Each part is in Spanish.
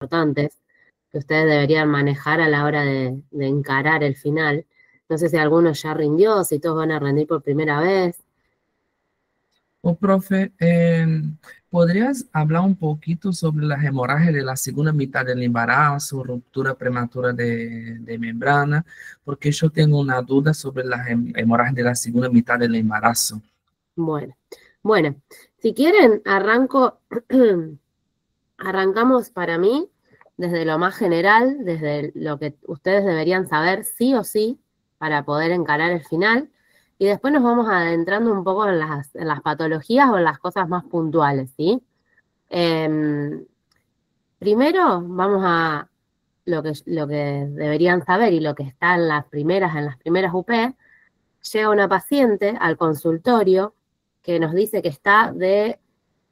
importantes que ustedes deberían manejar a la hora de encarar el final. No sé si alguno ya rindió, si todos van a rendir por primera vez. Profe, ¿podrías hablar un poquito sobre las hemorragias de la segunda mitad del embarazo, ruptura prematura de membrana? Porque yo tengo una duda sobre las hemorragias de la segunda mitad del embarazo. Bueno, si quieren, arrancamos para mí desde lo más general, desde lo que ustedes deberían saber sí o sí para poder encarar el final, y después nos vamos adentrando un poco en las patologías o en las cosas más puntuales, ¿sí? Primero vamos a lo que deberían saber y lo que está en las primeras UP. Llega una paciente al consultorio que nos dice que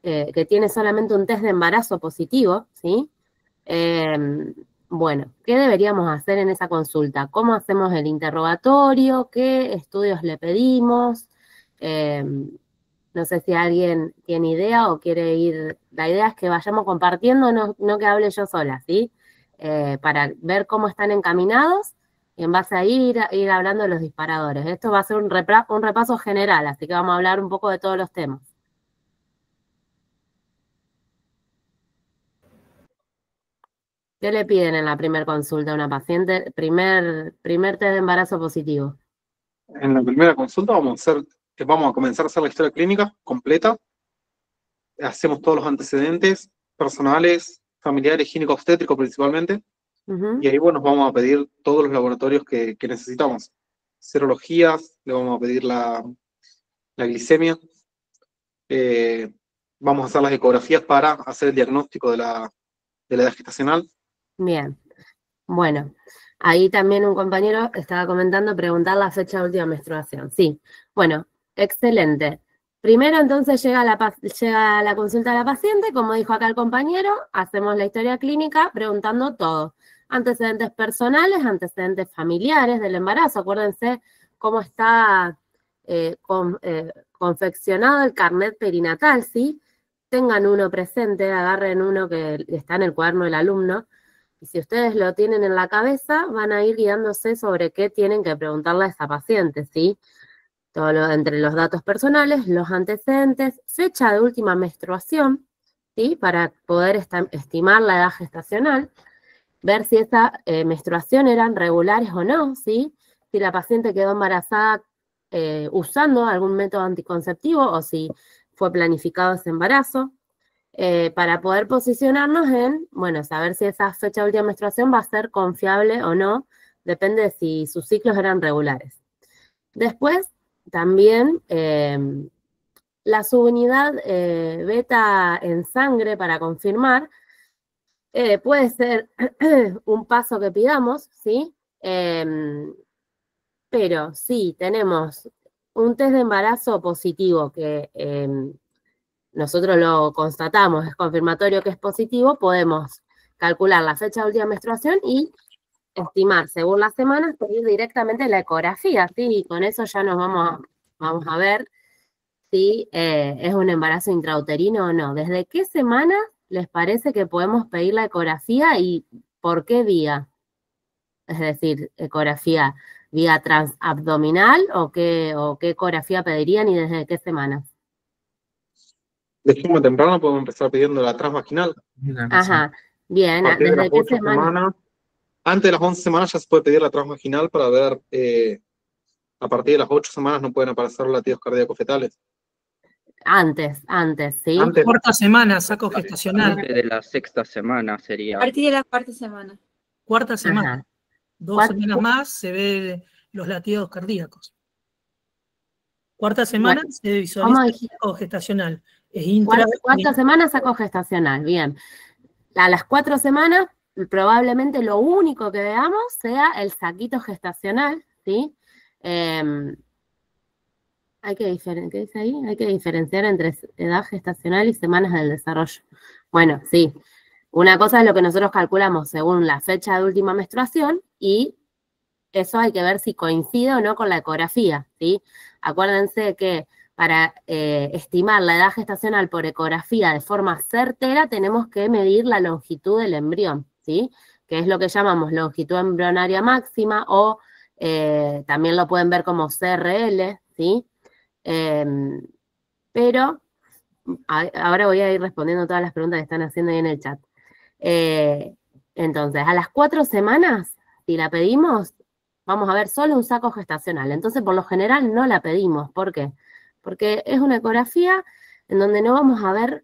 que tiene solamente un test de embarazo positivo, ¿sí? Bueno, ¿qué deberíamos hacer en esa consulta? ¿Cómo hacemos el interrogatorio? ¿Qué estudios le pedimos? No sé si alguien tiene idea o quiere ir. La idea es que vayamos compartiendo, no que hable yo sola, ¿sí? Para ver cómo están encaminados y en base a ir hablando de los disparadores. Esto va a ser un repaso general, así que vamos a hablar un poco de todos los temas. ¿Qué le piden en la primera consulta a una paciente? Primer test de embarazo positivo. En la primera consulta vamos a comenzar a hacer la historia clínica completa. Hacemos todos los antecedentes personales, familiares, ginecobstétricos principalmente. Y ahí, bueno, vamos a pedir todos los laboratorios que necesitamos. Serologías, le vamos a pedir la glicemia. Vamos a hacer las ecografías para hacer el diagnóstico de la edad gestacional. Bien. Bueno, ahí también un compañero estaba comentando preguntar la fecha de última menstruación. Sí, bueno, excelente. Primero entonces llega la consulta de la paciente, como dijo acá el compañero, hacemos la historia clínica preguntando todo. Antecedentes personales, antecedentes familiares del embarazo. Acuérdense cómo está confeccionado el carnet perinatal, ¿sí? Tengan uno presente, agarren uno que está en el cuaderno del alumno. Y si ustedes lo tienen en la cabeza, van a ir guiándose sobre qué tienen que preguntarle a esa paciente, ¿sí? Entre los datos personales, los antecedentes, fecha de última menstruación, ¿sí? Para poder estimar la edad gestacional, ver si esa menstruación eran regulares o no, ¿sí? Si la paciente quedó embarazada usando algún método anticonceptivo o si fue planificado ese embarazo. Para poder posicionarnos bueno, saber si esa fecha de última menstruación va a ser confiable o no, depende de si sus ciclos eran regulares. Después, también la subunidad beta en sangre para confirmar puede ser un paso que pidamos, ¿sí? Pero si tenemos un test de embarazo positivo que nosotros lo constatamos, es confirmatorio que es positivo, podemos calcular la fecha de última menstruación y estimar según las semanas, pedir directamente la ecografía, ¿sí? Y con eso ya nos vamos a ver si es un embarazo intrauterino o no. ¿Desde qué semana les parece que podemos pedir la ecografía y por qué vía? Es decir, ecografía vía transabdominal o qué ecografía pedirían y desde qué semanas. De forma temprana podemos empezar pidiendo la transvaginal. Ajá, bien. ¿Desde qué semana? Antes de las 11 semanas ya se puede pedir la transvaginal para ver, a partir de las 8 semanas no pueden aparecer latidos cardíacos fetales. Antes, ¿sí? Cuarta semana, saco gestacional. Antes de la sexta semana sería. A partir de la cuarta semana. Cuarta semana. Ajá. 2 semanas más se ve los latidos cardíacos. Cuarta semana se visualiza el saco gestacional. Cuarta semana saco gestacional, bien. A las 4 semanas, probablemente lo único que veamos sea el saquito gestacional, ¿sí? ¿Qué dice ahí? Hay que diferenciar entre edad gestacional y semanas del desarrollo. Bueno, sí. Una cosa es lo que nosotros calculamos según la fecha de última menstruación y eso hay que ver si coincide o no con la ecografía, ¿sí? Acuérdense que para estimar la edad gestacional por ecografía de forma certera, tenemos que medir la longitud del embrión, ¿sí? Que es lo que llamamos longitud embrionaria máxima, o también lo pueden ver como CRL, ¿sí? Pero ahora voy a ir respondiendo todas las preguntas que están haciendo ahí en el chat. Entonces, a las 4 semanas, si la pedimos, vamos a ver solo un saco gestacional. Entonces, por lo general, no la pedimos. ¿Por qué? Porque es una ecografía en donde no vamos a ver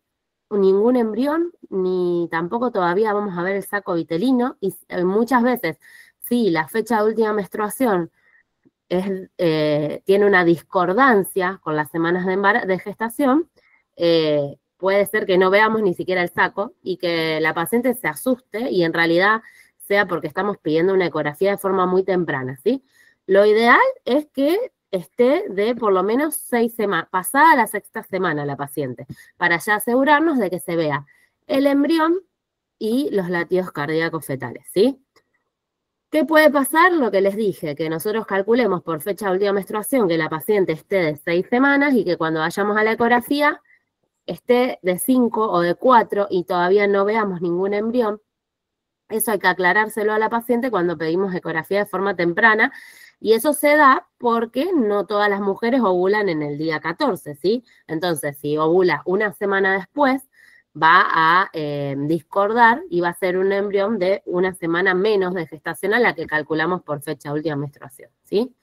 ningún embrión, ni tampoco todavía vamos a ver el saco vitelino, y muchas veces, si la fecha de última menstruación tiene una discordancia con las semanas de gestación, puede ser que no veamos ni siquiera el saco y que la paciente se asuste y en realidad sea porque estamos pidiendo una ecografía de forma muy temprana, ¿sí? Lo ideal es que esté de por lo menos 6 semanas, pasada la 6ª semana la paciente, para ya asegurarnos de que se vea el embrión y los latidos cardíacos fetales, ¿sí? ¿Qué puede pasar? Lo que les dije, que nosotros calculemos por fecha de última menstruación que la paciente esté de 6 semanas y que cuando vayamos a la ecografía esté de 5 o de 4 y todavía no veamos ningún embrión. Eso hay que aclarárselo a la paciente cuando pedimos ecografía de forma temprana, y eso se da porque no todas las mujeres ovulan en el día 14, ¿sí? Entonces, si ovula una semana después, va a discordar y va a ser un embrión de una semana menos de gestación a la que calculamos por fecha de última menstruación, ¿sí?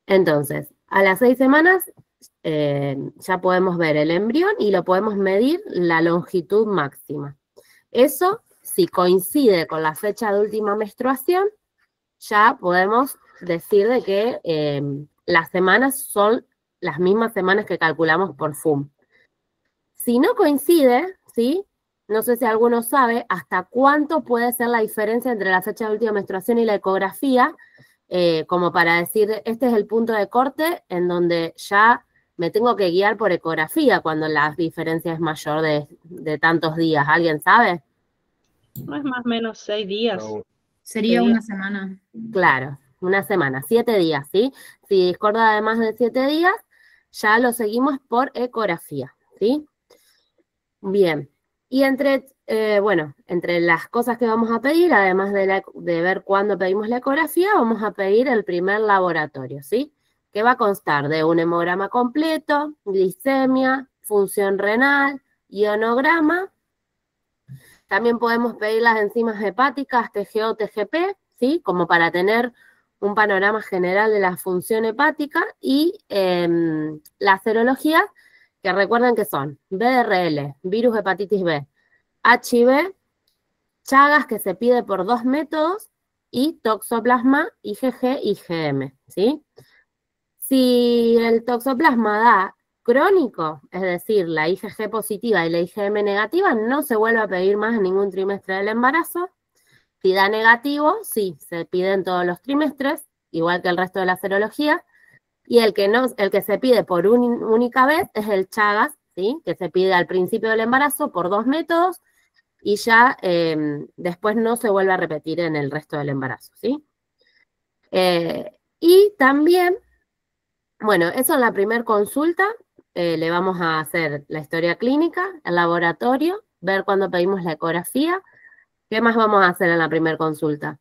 Entonces, a las 6 semanas ya podemos ver el embrión y lo podemos medir la longitud máxima. Eso, si coincide con la fecha de última menstruación, ya podemos decir de que las semanas son las mismas semanas que calculamos por FUM. Si no coincide, ¿sí? No sé si alguno sabe hasta cuánto puede ser la diferencia entre la fecha de última menstruación y la ecografía, como para decir, este es el punto de corte en donde ya me tengo que guiar por ecografía cuando la diferencia es mayor de tantos días. ¿Alguien sabe? No es más o menos 6 días. Sería una semana. Claro, una semana, 7 días, ¿sí? Si discorda de más de 7 días, ya lo seguimos por ecografía, ¿sí? Bien, y entre las cosas que vamos a pedir, además de ver cuándo pedimos la ecografía, vamos a pedir el primer laboratorio, ¿sí? Que va a constar de un hemograma completo, glicemia, función renal, ionograma. También podemos pedir las enzimas hepáticas, TGO, TGP, ¿sí? Como para tener un panorama general de la función hepática, y las serologías, que recuerden que son BRL, virus hepatitis B, HIV, Chagas, que se pide por 2 métodos, y toxoplasma, IgG, IgM, ¿sí? Si el toxoplasma da crónico, es decir, la IgG positiva y la IgM negativa, no se vuelve a pedir más en ningún trimestre del embarazo. Si da negativo, sí, se pide en todos los trimestres, igual que el resto de la serología. Y el que se pide por única vez es el Chagas, ¿sí? Que se pide al principio del embarazo por 2 métodos y ya después no se vuelve a repetir en el resto del embarazo, ¿sí? Y también, bueno, eso en la primera consulta, le vamos a hacer la historia clínica, el laboratorio, ver cuándo pedimos la ecografía. ¿Qué más vamos a hacer en la primera consulta?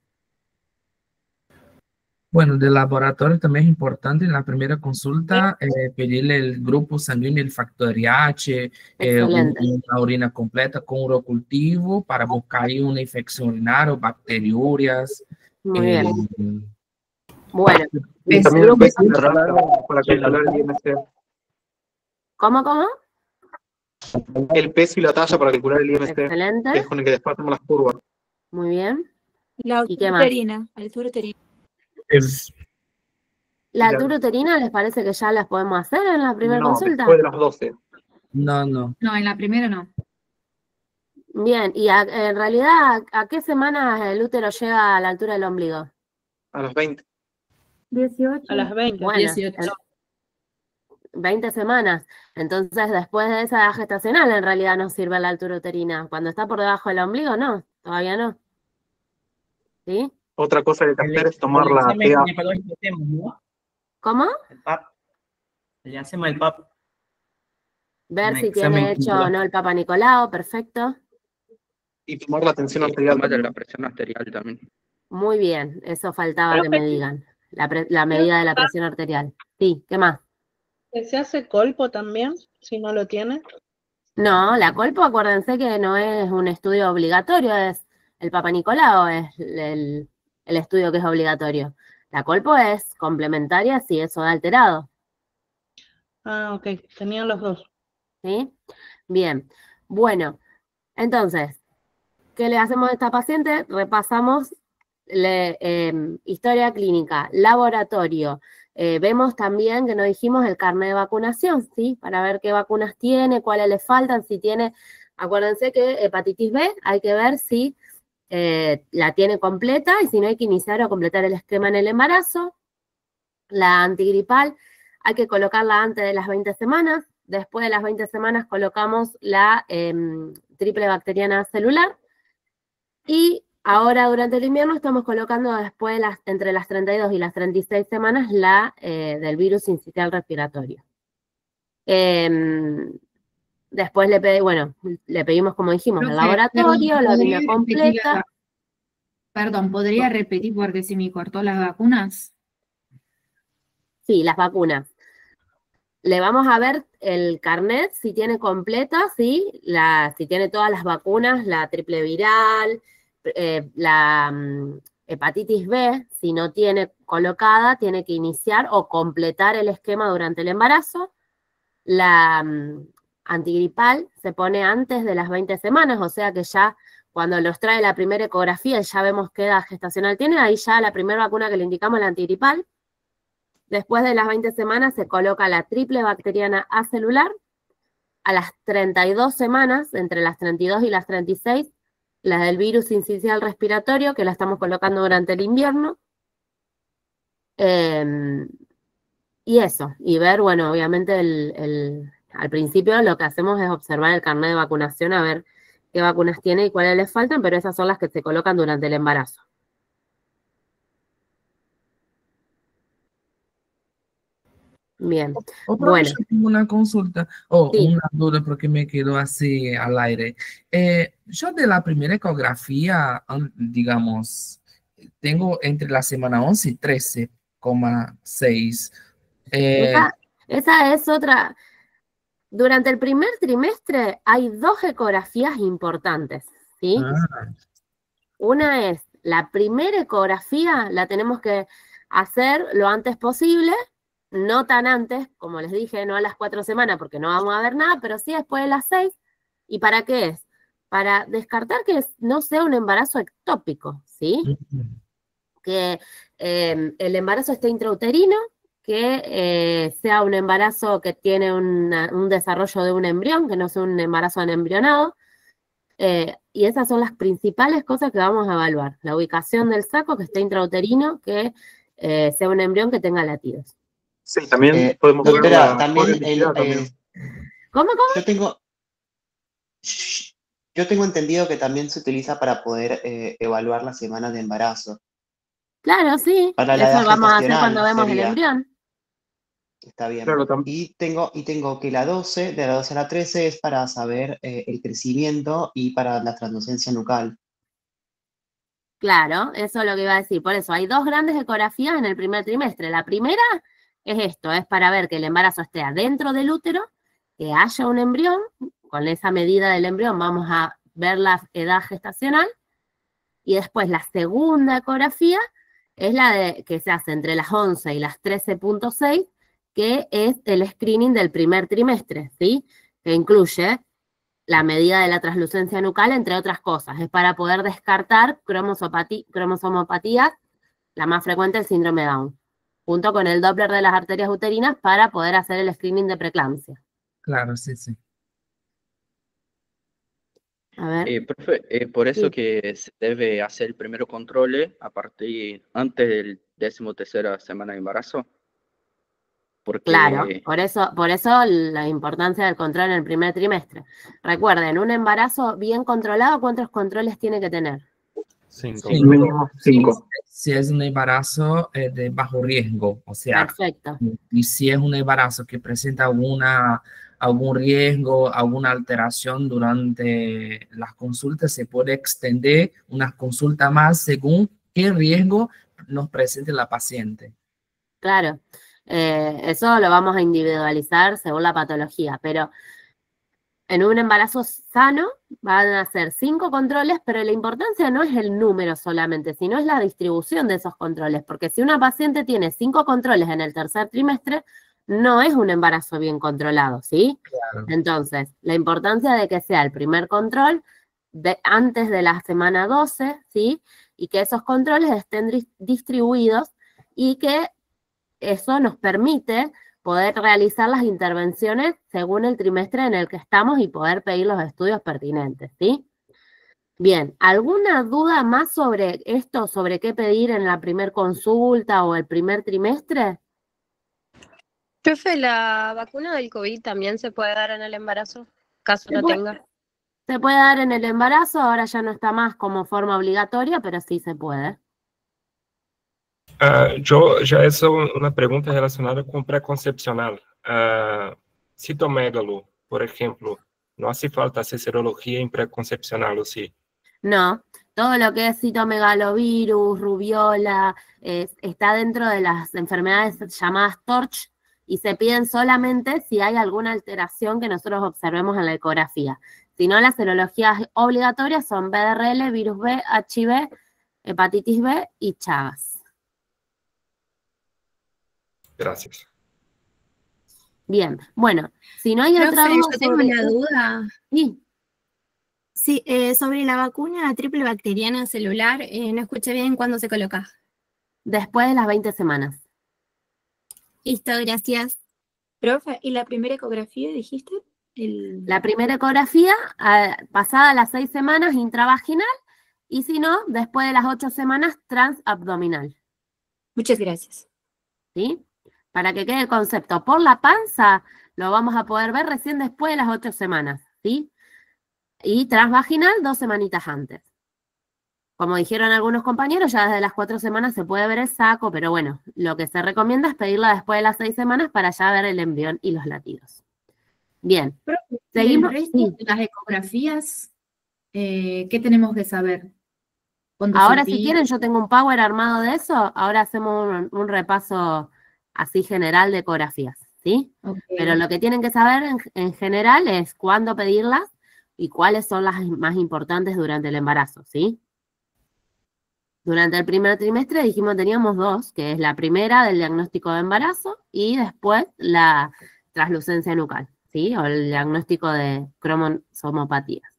Bueno, del laboratorio también es importante en la primera consulta pedirle el grupo sanguíneo, el factor RH, una orina completa con urocultivo para buscar ahí una infección urinaria o bacteriurias. Muy bien. Bueno. Y también el peso y la talla para calcular el IMC. ¿Cómo? El peso y la talla para calcular el IMC. Excelente. Que es con el que después hacemos las curvas. Muy bien. ¿Y qué más? La altura uterina. ¿La altura uterina les parece que ya las podemos hacer en la primera consulta? Después de las 12. No. No, en la primera no. Bien, y en realidad, ¿a qué semanas el útero llega a la altura del ombligo? A las 20. 18. A las 20. Bueno, 18. 20 semanas. Entonces, después de esa edad gestacional, en realidad nos sirve la altura uterina. Cuando está por debajo del ombligo, no, todavía no. ¿Sí? Otra cosa que hay que hacer es tomar la PA. ¿Cómo? Le hacemos el PAP. Ver Un si tiene examen hecho o no el Papa Nicolau, perfecto. Y tomar la tensión Y arterial. tomar la presión arterial también. Muy bien, eso faltaba que Profe, me digan. La medida de la presión arterial. Sí, ¿qué más? ¿se hace colpo también, si no lo tiene? No, la colpo, acuérdense que no es un estudio obligatorio, es el Papa Nicolau, es el estudio que es obligatorio. La colpo es complementaria si eso da alterado. Ah, ok, tenían los dos. ¿Sí? Bien. Bueno, entonces, ¿qué le hacemos a esta paciente? Repasamos historia clínica, laboratorio. Vemos también que nos dijimos el carnet de vacunación, ¿sí? Para ver qué vacunas tiene, cuáles le faltan, si tiene, acuérdense que hepatitis B hay que ver si la tiene completa y si no hay que iniciar o completar el esquema en el embarazo. La antigripal hay que colocarla antes de las 20 semanas. Después de las 20 semanas colocamos la triple bacteriana celular. Y ahora durante el invierno estamos colocando después entre las 32 y las 36 semanas la del virus sincitial respiratorio. Después le pedimos, como dijimos, el laboratorio, la orina completa. Perdón, ¿podría repetir porque se me cortó las vacunas? Sí, las vacunas. Le vamos a ver el carnet si tiene completa, ¿sí? Si tiene todas las vacunas, la triple viral, la hepatitis B, si no tiene colocada, tiene que iniciar o completar el esquema durante el embarazo. La antigripal se pone antes de las 20 semanas, o sea que ya cuando nos trae la primera ecografía, ya vemos qué edad gestacional tiene, ahí ya la primera vacuna que le indicamos, la antigripal. Después de las 20 semanas se coloca la triple bacteriana acelular. A las 32 semanas, entre las 32 y las 36, la del virus sincicial respiratorio, que la estamos colocando durante el invierno. Y eso, y ver, bueno, obviamente al principio lo que hacemos es observar el carnet de vacunación, a ver qué vacunas tiene y cuáles les faltan, pero esas son las que se colocan durante el embarazo. Bien, bueno. Yo tengo una consulta o una duda porque me quedo así al aire. Yo de la primera ecografía, digamos, tengo entre la semana 11 y 13,6. Esa es otra. Durante el primer trimestre hay 2 ecografías importantes, ¿sí? Una es, la primera ecografía la tenemos que hacer lo antes posible, no tan antes, como les dije, no a las 4 semanas porque no vamos a ver nada, pero sí después de las 6. ¿Y para qué es? Para descartar que no sea un embarazo ectópico, ¿sí? Que el embarazo esté intrauterino, que sea un embarazo que tiene un desarrollo de un embrión, que no sea un embarazo anembrionado. Y esas son las principales cosas que vamos a evaluar. La ubicación del saco, que esté intrauterino, que sea un embrión que tenga latidos. Sí, también podemos ver doctora, también ¿Cómo? Yo tengo entendido que también se utiliza para poder evaluar las semanas de embarazo. Claro, sí. Para la eso edad vamos a hacer cuando vemos sería. el embrión. Está bien. Claro, y tengo que la 12, de la 12 a la 13 es para saber el crecimiento y para la translucencia nucal. Claro, eso es lo que iba a decir. Por eso hay 2 grandes ecografías en el primer trimestre. La primera es esto, es para ver que el embarazo esté adentro del útero, que haya un embrión. Con esa medida del embrión vamos a ver la edad gestacional. Y después la segunda ecografía es la que se hace entre las 11 y las 13.6, que es el screening del primer trimestre, ¿sí? Que incluye la medida de la translucencia nucal, entre otras cosas. Es para poder descartar cromosomopatías, la más frecuente, el síndrome Down, junto con el Doppler de las arterias uterinas para poder hacer el screening de preeclampsia. Claro, sí, sí. A ver. Profe, por eso que se debe hacer el primer control antes del 13ª semana de embarazo. Porque... Claro, por eso la importancia del control en el primer trimestre. Recuerden, un embarazo bien controlado, ¿cuántos controles tiene que tener? 5. Sí, Mínimo 5. si es un embarazo de bajo riesgo, o sea, Perfecto. y si es un embarazo que presenta algún riesgo, alguna alteración durante las consultas, se puede extender una consulta más según qué riesgo nos presente la paciente. Claro, eso lo vamos a individualizar según la patología, pero en un embarazo sano van a ser 5 controles, pero la importancia no es el número solamente, sino es la distribución de esos controles, porque si una paciente tiene 5 controles en el tercer trimestre, no es un embarazo bien controlado, ¿sí? Claro. Entonces, la importancia de que sea el primer control antes de la semana 12, ¿sí? Y que esos controles estén distribuidos y que eso nos permite poder realizar las intervenciones según el trimestre en el que estamos y poder pedir los estudios pertinentes, ¿sí? Bien, ¿alguna duda más sobre esto, sobre qué pedir en la primer consulta o el primer trimestre? Profe, ¿la vacuna del COVID también se puede dar en el embarazo, caso no tenga? Se puede dar en el embarazo, ahora ya no está más como forma obligatoria, pero sí se puede. Yo ya he hecho una pregunta relacionada con preconcepcional. Citomegalo, por ejemplo, no hace falta hacer serología en preconcepcional, ¿o sí? No, todo lo que es citomegalovirus, rubiola, está dentro de las enfermedades llamadas TORCH y se piden solamente si hay alguna alteración que nosotros observemos en la ecografía. Si no, las serologías obligatorias son VRL, virus B, HIV, hepatitis B y Chagas. Gracias. Bien, bueno, si no hay otra duda yo tengo una duda. Sí. Sí, sobre la vacuna triple bacteriana celular, no escuché bien cuándo se coloca. Después de las 20 semanas. Listo, gracias. Profe, ¿y la primera ecografía dijiste? La primera ecografía, pasada las 6 semanas, intravaginal, y si no, después de las 8 semanas, transabdominal. Muchas gracias. ¿Sí? Para que quede el concepto. Por la panza, lo vamos a poder ver recién después de las 8 semanas, ¿sí? Y transvaginal 2 semanitas antes. Como dijeron algunos compañeros, ya desde las 4 semanas se puede ver el saco, pero bueno, lo que se recomienda es pedirla después de las 6 semanas para ya ver el embrión y los latidos. Bien. Seguimos. ¿El resto de las ecografías, qué tenemos que saber? Ahora, si quieren, yo tengo un power armado de eso. Ahora hacemos un repaso así general de ecografías, ¿sí? Okay. Pero lo que tienen que saber en general es cuándo pedirlas y cuáles son las más importantes durante el embarazo, ¿sí? Durante el primer trimestre dijimos teníamos 2, que es la primera del diagnóstico de embarazo y después la translucencia nucal, ¿sí? O el diagnóstico de cromosomopatías.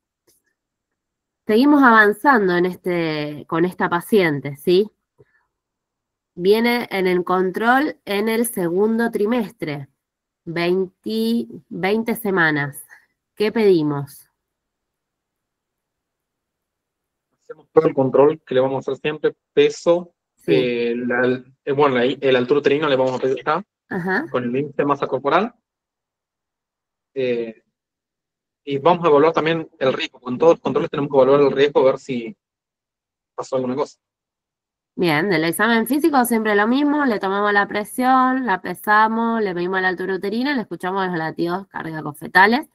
Seguimos avanzando con esta paciente, ¿sí? Viene en el control en el segundo trimestre, 20 semanas. ¿Qué pedimos? Hacemos todo el control que le vamos a hacer siempre, peso, Sí. bueno, el altura uterina le vamos a pedir acá, Ajá. con el índice de masa corporal. Y vamos a evaluar también el riesgo. Con todos los controles tenemos que evaluar el riesgo, a ver si pasó alguna cosa. Bien, del examen físico siempre lo mismo, le tomamos la presión, la pesamos, le medimos la altura uterina, le escuchamos los latidos cardíacos fetales.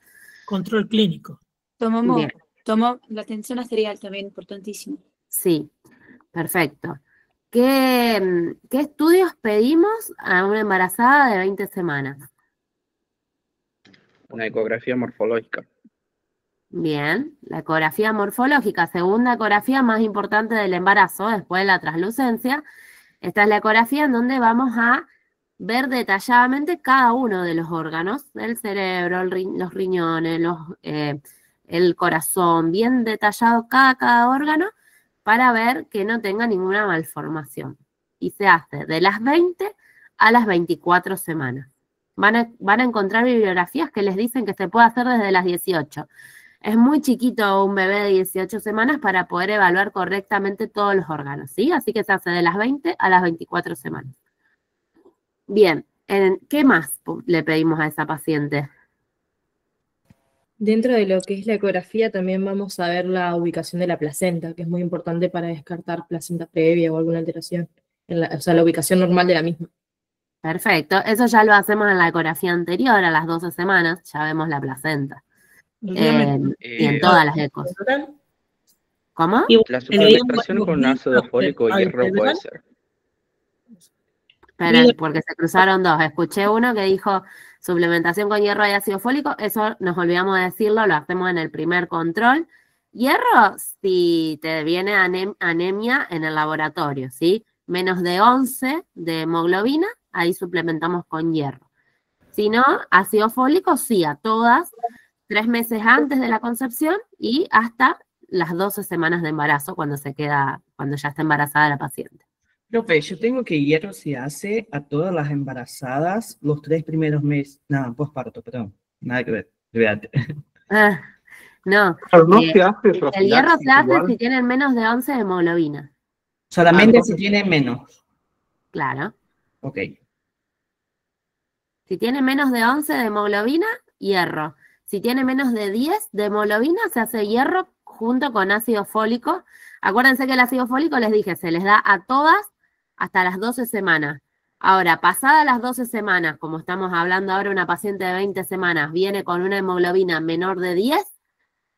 Control clínico. Tomó la tensión arterial también, importantísimo. Sí, perfecto. ¿Qué estudios pedimos a una embarazada de 20 semanas? Una ecografía morfológica. Bien, la ecografía morfológica, segunda ecografía más importante del embarazo, después de la translucencia. Esta es la ecografía en donde vamos a ver detalladamente cada uno de los órganos, el cerebro, los riñones, el corazón, bien detallado cada órgano, para ver que no tenga ninguna malformación. Y se hace de las 20 a las 24 semanas. Van a encontrar bibliografías que les dicen que se puede hacer desde las 18. Es muy chiquito un bebé de 18 semanas para poder evaluar correctamente todos los órganos, ¿sí? Así que se hace de las 20 a las 24 semanas. Bien, ¿qué más le pedimos a esa paciente? Dentro de lo que es la ecografía también vamos a ver la ubicación de la placenta, que es muy importante para descartar placenta previa o alguna alteración, o sea, la ubicación normal de la misma. Perfecto, eso ya lo hacemos en la ecografía anterior, a las 12 semanas, ya vemos la placenta. Y en todas las ecos. ¿Cómo? La suplementación con ácido fólico y hierro puede ser. Pero porque se cruzaron dos. Escuché uno que dijo suplementación con hierro y ácido fólico, eso nos olvidamos de decirlo, lo hacemos en el primer control. Hierro, si te viene anemia en el laboratorio, ¿sí? Menos de 11 de hemoglobina, ahí suplementamos con hierro. Si no, ácido fólico, sí, a todas, 3 meses antes de la concepción y hasta las 12 semanas de embarazo, cuando ya está embarazada la paciente. Profe, yo tengo que hierro se hace a todas las embarazadas los 3 primeros meses. No, posparto, perdón. Nada que ver. Fíjate. No. Pero no se hace el hierro se hace si tienen menos de 11 de hemoglobina. Solamente si tienen menos. Claro. Ok. Si tiene menos de 11 de hemoglobina, hierro. Si tiene menos de 10 de hemoglobina, se hace hierro junto con ácido fólico. Acuérdense que el ácido fólico, les dije, se les da a todas hasta las 12 semanas. Ahora, pasadas las 12 semanas, como estamos hablando ahora, una paciente de 20 semanas viene con una hemoglobina menor de 10,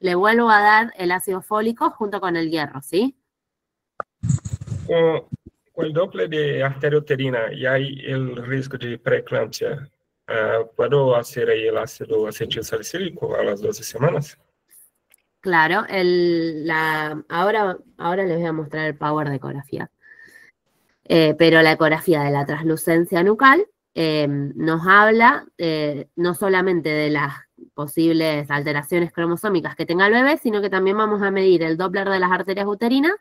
le vuelvo a dar el ácido fólico junto con el hierro, ¿sí? Con el Doppler de arteria uterina y hay el riesgo de preeclampsia, ¿puedo hacer ahí el ácido acetilsalicílico a las 12 semanas? Claro, ahora les voy a mostrar el power de ecografía. Pero la ecografía de la translucencia nucal nos habla no solamente de las posibles alteraciones cromosómicas que tenga el bebé, sino que también vamos a medir el Doppler de las arterias uterinas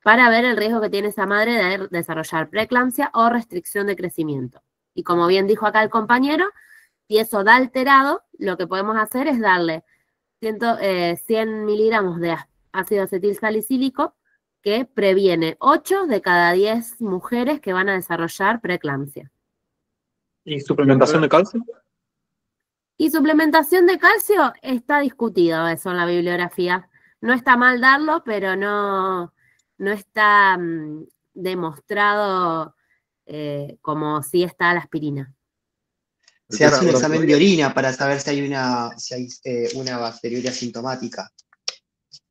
para ver el riesgo que tiene esa madre de desarrollar preeclampsia o restricción de crecimiento. Y como bien dijo acá el compañero, si eso da alterado, lo que podemos hacer es darle 100 miligramos de ácido acetilsalicílico que previene 8 de cada 10 mujeres que van a desarrollar preeclampsia. ¿Y suplementación de calcio? Y suplementación de calcio está discutido eso en la bibliografía. No está mal darlo, pero no está demostrado como si está la aspirina. Se hace un examen de orina para saber si hay una bacteriuria sintomática.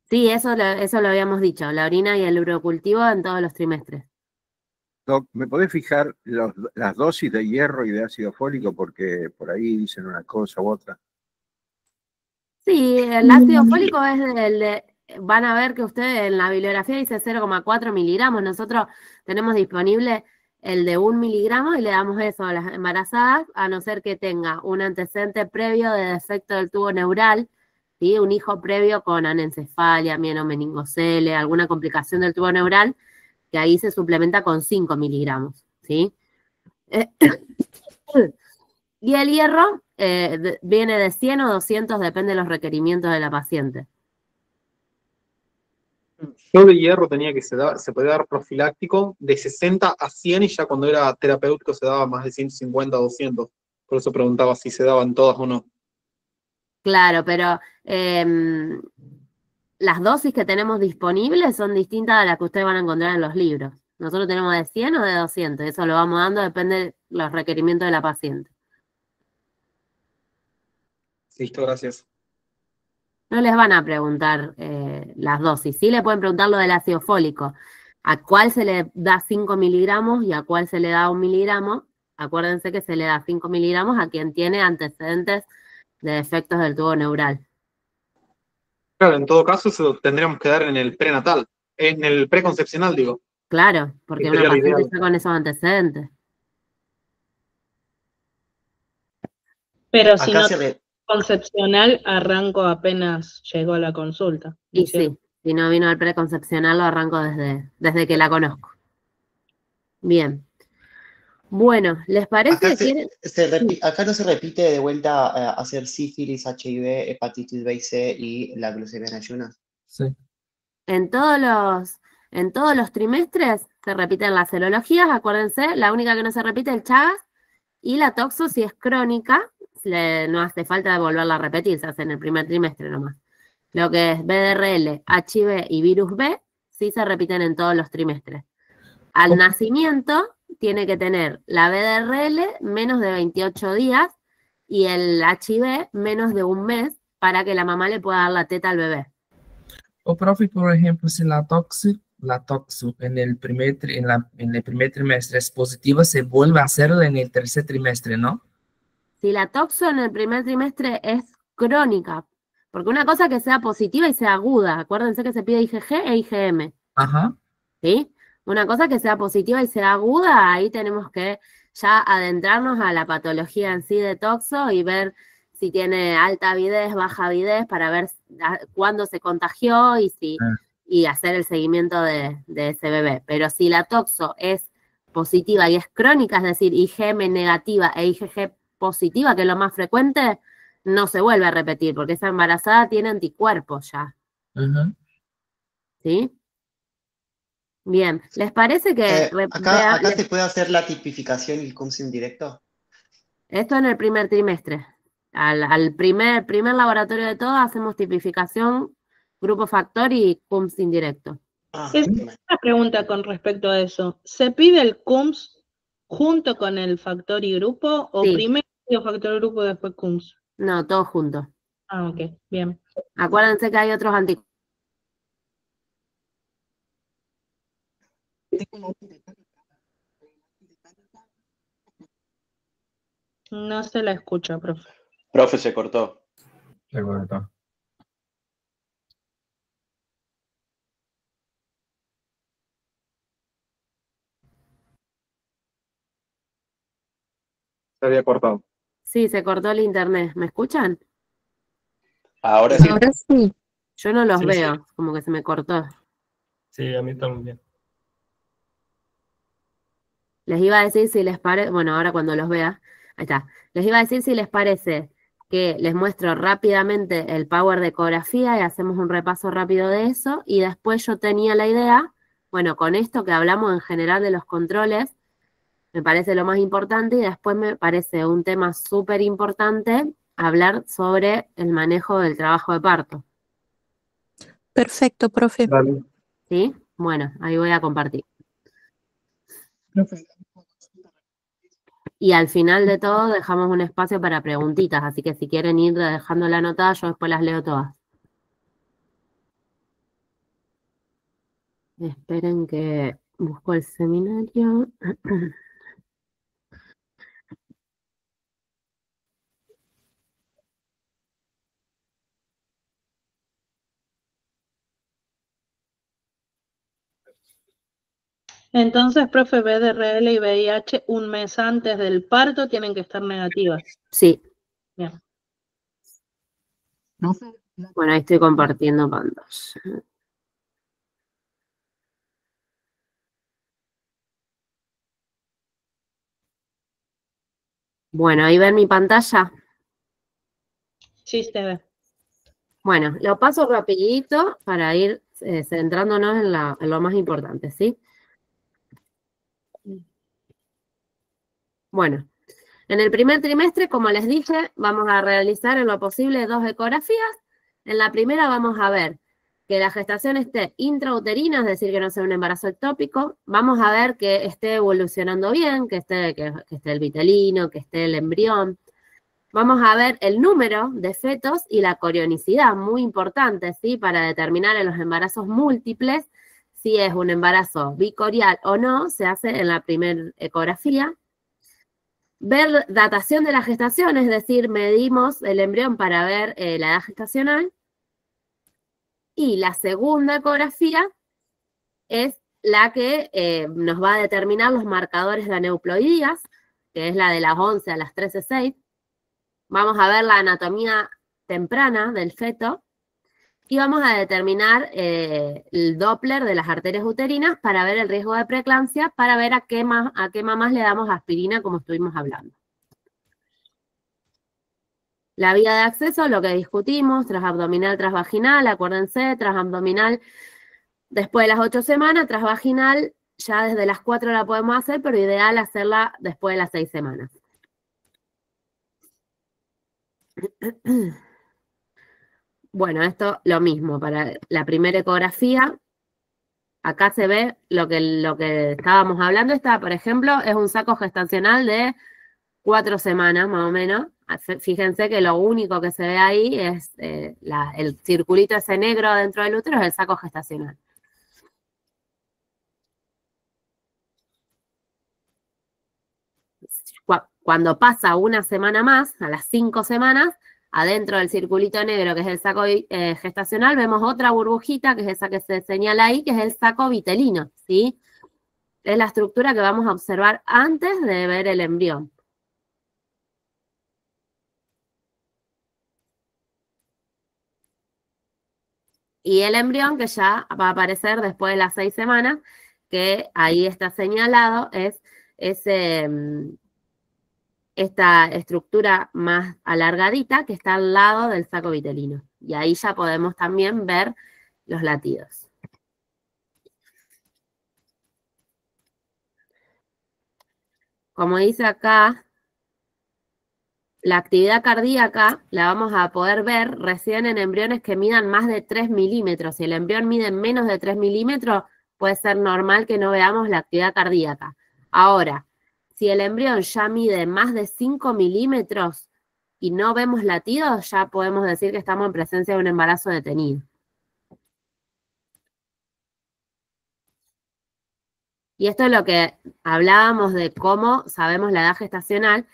Sí, eso lo habíamos dicho, la orina y el urocultivo en todos los trimestres. Doc, ¿me podés fijar las dosis de hierro y de ácido fólico? Porque por ahí dicen una cosa u otra. Sí, el ácido fólico es van a ver que ustedes en la bibliografía dice 0,4 miligramos. Nosotros tenemos disponible el de 1 miligramo y le damos eso a las embarazadas, a no ser que tenga un antecedente previo de defecto del tubo neural, ¿sí? Un hijo previo con anencefalia, mienomeningocele, alguna complicación del tubo neural, que ahí se suplementa con 5 miligramos, ¿sí? Y el hierro viene de 100 o 200, depende de los requerimientos de la paciente. Yo de hierro tenía que se podía dar profiláctico de 60 a 100 y ya cuando era terapéutico se daba más de 150 a 200. Por eso preguntaba si se daban todas o no. Claro, pero las dosis que tenemos disponibles son distintas a las que ustedes van a encontrar en los libros. Nosotros tenemos de 100 o de 200, eso lo vamos dando, depende de los requerimientos de la paciente. Listo, gracias. No les van a preguntar las dosis, sí le pueden preguntar lo del ácido fólico, a cuál se le da 5 miligramos y a cuál se le da 1 miligramo. Acuérdense que se le da 5 miligramos a quien tiene antecedentes de defectos del tubo neural. Claro, en todo caso eso tendríamos que dar en el prenatal, en el preconcepcional, digo. Claro, porque una paciente está con esos antecedentes. Pero si no concepcional, arranco apenas llegó a la consulta. Y sí, si no vino al preconcepcional, lo arranco desde que la conozco. Bien. Bueno, ¿les parece? Acá no se repite de vuelta hacer sífilis, HIV, hepatitis B y C y la glucemia en ayunas. Sí. En todos los trimestres se repiten las serologías, acuérdense, la única que no se repite es el Chagas y la toxo si es crónica, no hace falta volverla a repetir, se hace en el primer trimestre nomás. Lo que es BDRL, HIV y virus B, sí se repiten en todos los trimestres. Al nacimiento tiene que tener la BDRL menos de 28 días y el HIV menos de un mes para que la mamá le pueda dar la teta al bebé. O profe, por ejemplo, si la toxu en el primer trimestre es positiva, se vuelve a hacerla en el tercer trimestre, ¿no? Si la toxo en el primer trimestre es crónica, porque una cosa es que sea positiva y sea aguda, acuérdense que se pide IgG e IgM. Ajá. ¿Sí? Una cosa es que sea positiva y sea aguda, ahí tenemos que ya adentrarnos a la patología en sí de toxo y ver si tiene alta avidez, baja avidez, para ver cuándo se contagió y hacer el seguimiento de ese bebé. Pero si la toxo es positiva y es crónica, es decir, IgM negativa e IgG positiva, que es lo más frecuente, no se vuelve a repetir, porque esa embarazada tiene anticuerpos ya. ¿Sí? Bien, ¿les parece que... Acá se puede hacer la tipificación y el CUMS indirecto. Esto en el primer trimestre. Al primer laboratorio de todo hacemos tipificación, grupo factor y CUMS indirecto. Es una pregunta con respecto a eso. ¿Se pide el CUMS junto con el factor y grupo o primero el factor y grupo y después CUMS? No, todos juntos. Ah, ok, bien. Acuérdense que hay otros anticuerpos. No se la escucha, profe. Profe, se cortó. Se cortó. Se había cortado. Sí, se cortó el internet. ¿Me escuchan? Ahora sí. Ahora sí. Yo no los Sí, veo, como que se me cortó. Sí, a mí también. Les iba a decir si les parece, bueno, ahora cuando los vea, ahí está. Les iba a decir si les parece que les muestro rápidamente el power de ecografía y hacemos un repaso rápido de eso. Y después yo tenía la idea, bueno, con esto que hablamos en general de los controles, me parece lo más importante y después me parece un tema súper importante hablar sobre el manejo del trabajo de parto. Perfecto, profe. Dale. ¿Sí? Bueno, ahí voy a compartir. Y al final de todo dejamos un espacio para preguntitas, así que si quieren ir dejando la anotada, yo después las leo todas. Esperen que busco el seminario. Entonces, profe, BDRL y VIH un mes antes del parto tienen que estar negativas. Sí. Bien. Bueno, ahí estoy compartiendo pantalla. Bueno, ahí ven mi pantalla. Sí, se ve. Bueno, lo paso rapidito para ir centrándonos en lo más importante, ¿sí? Bueno, en el primer trimestre, como les dije, vamos a realizar en lo posible 2 ecografías. En la primera vamos a ver que la gestación esté intrauterina, es decir, que no sea un embarazo ectópico. Vamos a ver que esté evolucionando bien, que esté el vitelino, que esté el embrión. Vamos a ver el número de fetos y la corionicidad, muy importante, ¿sí? Para determinar en los embarazos múltiples si es un embarazo bicorial o no, se hace en la primera ecografía. Ver datación de la gestación, es decir, medimos el embrión para ver la edad gestacional. Y la segunda ecografía es la que nos va a determinar los marcadores de aneuploidías, que es la de las 11 a las 13:06. Vamos a ver la anatomía temprana del feto y vamos a determinar el Doppler de las arterias uterinas para ver el riesgo de preeclampsia, para ver a qué mamás le damos aspirina, como estuvimos hablando. La vía de acceso, lo que discutimos, transabdominal, transvaginal, acuérdense, transabdominal después de las 8 semanas, transvaginal ya desde las 4 la podemos hacer, pero ideal hacerla después de las 6 semanas. Bueno, esto lo mismo para la primera ecografía. Acá se ve lo que estábamos hablando. Esta, por ejemplo, es un saco gestacional de 4 semanas, más o menos. Fíjense que lo único que se ve ahí es el circulito ese negro dentro del útero, es el saco gestacional. Cuando pasa una semana más, a las 5 semanas, adentro del circulito negro, que es el saco gestacional, vemos otra burbujita, que es esa que se señala ahí, que es el saco vitelino, ¿sí? Es la estructura que vamos a observar antes de ver el embrión. Y el embrión, que ya va a aparecer después de las 6 semanas, que ahí está señalado, es esta estructura más alargadita que está al lado del saco vitelino. Y ahí ya podemos también ver los latidos. Como dice acá, la actividad cardíaca la vamos a poder ver recién en embriones que midan más de 3 milímetros. Si el embrión mide menos de 3 milímetros, puede ser normal que no veamos la actividad cardíaca. Ahora, si el embrión ya mide más de 5 milímetros y no vemos latidos, ya podemos decir que estamos en presencia de un embarazo detenido. Y esto es lo que hablábamos de cómo sabemos la edad gestacional,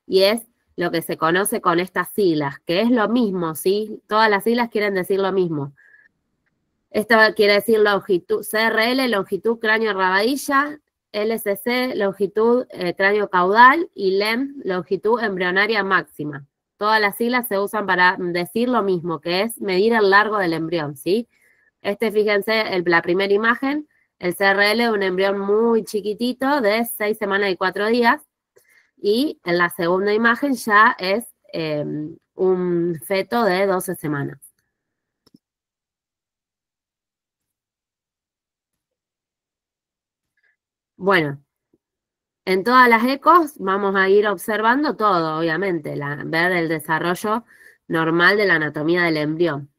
y es lo que se conoce con estas siglas, que es lo mismo, ¿sí? Todas las siglas quieren decir lo mismo. Esto quiere decir longitud, CRL, longitud cráneo-rabadilla, LCC, longitud cráneo-caudal, y LEM, longitud embrionaria máxima. Todas las siglas se usan para decir lo mismo, que es medir el largo del embrión, ¿sí? Fíjense, la primera imagen, el CRL es un embrión muy chiquitito de 6 semanas y 4 días, y en la segunda imagen ya es un feto de 12 semanas. Bueno, en todas las ecos vamos a ir observando todo, obviamente, ver el desarrollo normal de la anatomía del embrión.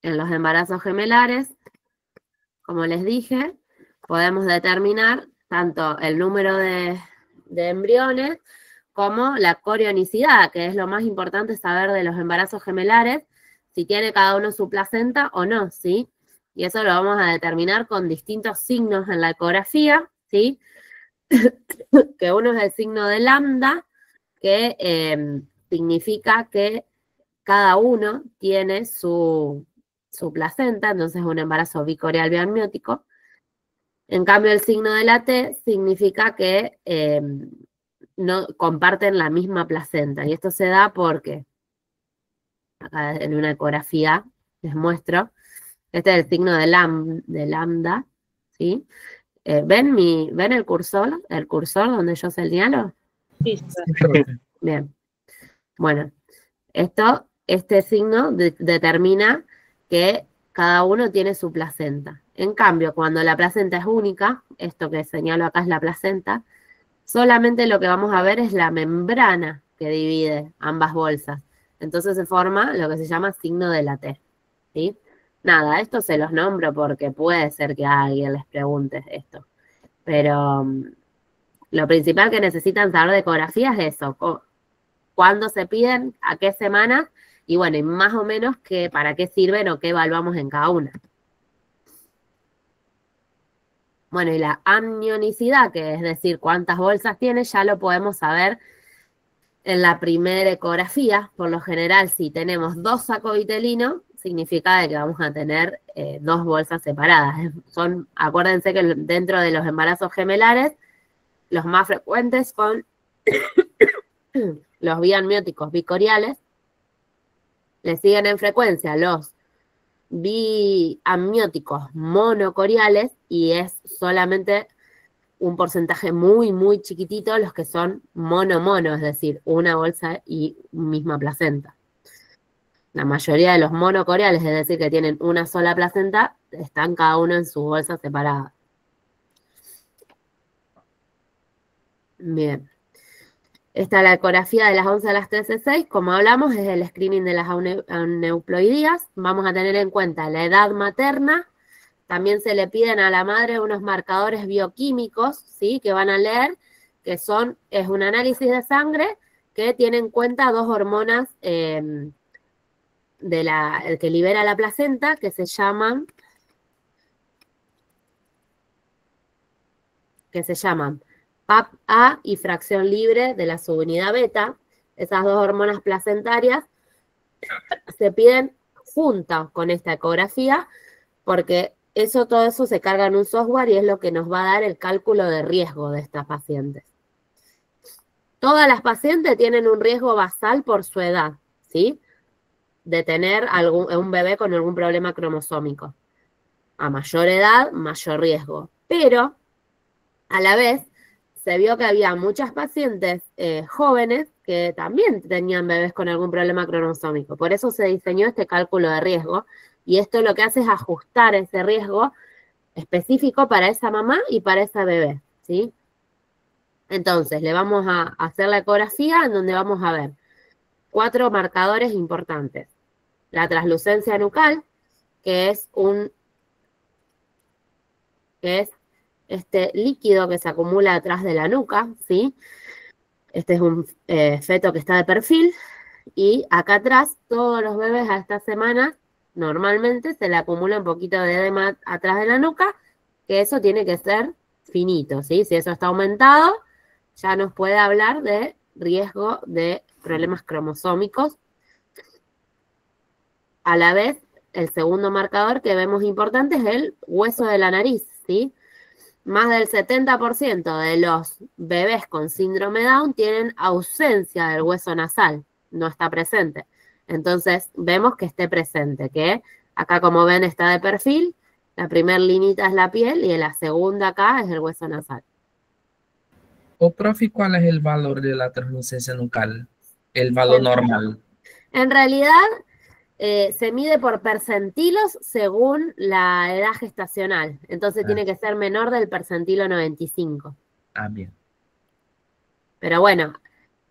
En los embarazos gemelares, como les dije, podemos determinar tanto el número de embriones como la corionicidad, que es lo más importante saber de los embarazos gemelares, si tiene cada uno su placenta o no, ¿sí? Y eso lo vamos a determinar con distintos signos en la ecografía, ¿sí? Que uno es el signo de lambda, que significa que cada uno tiene su placenta, entonces es un embarazo bicorial biamniótico. En cambio, el signo de la T significa que no comparten la misma placenta, y esto se da porque, acá en una ecografía les muestro, este es el signo de lambda, ¿sí? ¿Ven el cursor donde yo señalo? Sí. Bien. Bueno, este signo determina que cada uno tiene su placenta. En cambio, cuando la placenta es única, esto que señalo acá es la placenta, solamente lo que vamos a ver es la membrana que divide ambas bolsas. Entonces se forma lo que se llama signo de la T, ¿sí? Nada, esto se los nombro porque puede ser que a alguien les pregunte esto. Pero lo principal que necesitan saber de ecografía es eso. Cuándo se piden, a qué semanas, y bueno, y más o menos para qué sirven o qué evaluamos en cada una. Bueno, y la amnionicidad, que es decir, cuántas bolsas tiene, ya lo podemos saber en la primera ecografía. Por lo general, si tenemos 2 sacos vitelinos, significa que vamos a tener 2 bolsas separadas. Acuérdense que dentro de los embarazos gemelares, los más frecuentes son los biamnióticos bicoriales. Le siguen en frecuencia los biamnióticos monocoriales, y es solamente un porcentaje muy, muy chiquitito los que son mono-mono, es decir, una bolsa y misma placenta. La mayoría de los monocoriales, es decir, que tienen una sola placenta, están cada uno en su bolsa separada. Bien. Está la ecografía de las 11 a las 13:06, como hablamos, es el screening de las aneuploidías. Vamos a tener en cuenta la edad materna. También se le piden a la madre unos marcadores bioquímicos, ¿sí? Que van a leer, que es un análisis de sangre que tiene en cuenta dos hormonas que libera la placenta, que se llaman PAP-A y fracción libre de la subunidad beta. Esas dos hormonas placentarias se piden juntas con esta ecografía, porque todo eso se carga en un software y es lo que nos va a dar el cálculo de riesgo de estas pacientes. Todas las pacientes tienen un riesgo basal por su edad, ¿sí? De tener un bebé con algún problema cromosómico. A mayor edad, mayor riesgo. Pero, a la vez, se vio que había muchas pacientes jóvenes que también tenían bebés con algún problema cromosómico. Por eso se diseñó este cálculo de riesgo. Y esto lo que hace es ajustar ese riesgo específico para esa mamá y para esa bebé, ¿sí? Entonces, le vamos a hacer la ecografía en donde vamos a ver 4 marcadores importantes. La translucencia nucal, que es este líquido que se acumula atrás de la nuca, ¿sí? Este es un feto que está de perfil. Y acá atrás, todos los bebés a esta semana, normalmente se le acumula un poquito de edema atrás de la nuca, que eso tiene que ser finito, ¿sí? Si eso está aumentado, ya nos puede hablar de riesgo de problemas cromosómicos. A la vez, el segundo marcador que vemos importante es el hueso de la nariz, ¿sí? Más del 70% de los bebés con síndrome Down tienen ausencia del hueso nasal, no está presente. Entonces, vemos que esté presente, que acá, como ven, está de perfil. La primera linita es la piel y la segunda acá es el hueso nasal. Profe, ¿cuál es el valor de la translucencia nucal? El valor normal. En realidad, se mide por percentilos según la edad gestacional. Entonces, tiene que ser menor del percentilo 95. Bien. Pero bueno,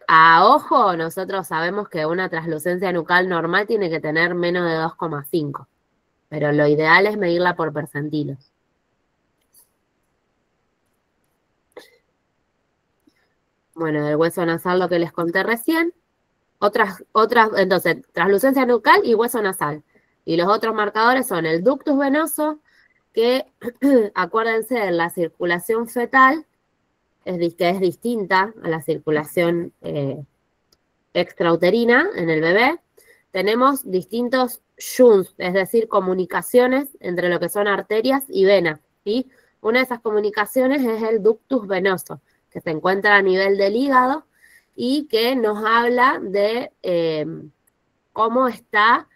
a ojo, nosotros sabemos que una translucencia nucal normal tiene que tener menos de 2,5. Pero lo ideal es medirla por percentilos. Bueno, del hueso nasal lo que les conté recién. Entonces, translucencia nucal y hueso nasal. Y los otros marcadores son el ductus venoso, que acuérdense, la circulación fetal que es distinta a la circulación extrauterina en el bebé. Tenemos distintos shunts, es decir, comunicaciones entre lo que son arterias y venas, ¿sí? Una de esas comunicaciones es el ductus venoso, que se encuentra a nivel del hígado y que nos habla de cómo está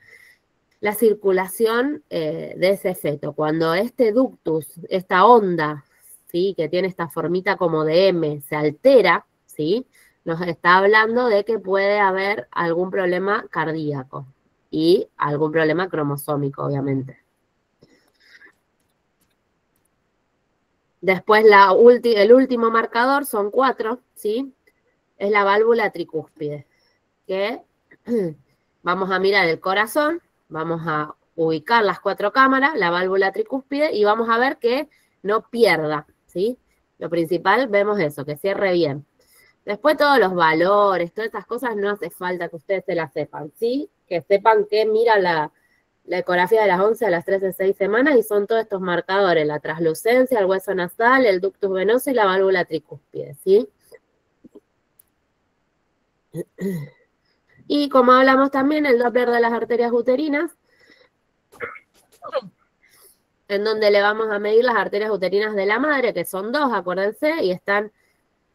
la circulación de ese feto. Cuando este ductus, esta onda, ¿sí? Que tiene esta formita como de M, se altera, ¿sí? Nos está hablando de que puede haber algún problema cardíaco y algún problema cromosómico, obviamente. Después el último marcador, son 4, ¿sí? Es la válvula tricúspide, que vamos a mirar el corazón, vamos a ubicar las 4 cámaras, la válvula tricúspide, y vamos a ver que no pierda, ¿sí? Lo principal, vemos eso, que cierre bien. Después todos los valores, todas esas cosas no hace falta que ustedes se las sepan, ¿sí? Que sepan que mira la ecografía de las 11 a las 13:06 semanas y son todos estos marcadores, la translucencia, el hueso nasal, el ductus venoso y la válvula tricúspide, ¿sí? Y como hablamos también, el Doppler de las arterias uterinas, en donde le vamos a medir las arterias uterinas de la madre, que son 2, acuérdense, y están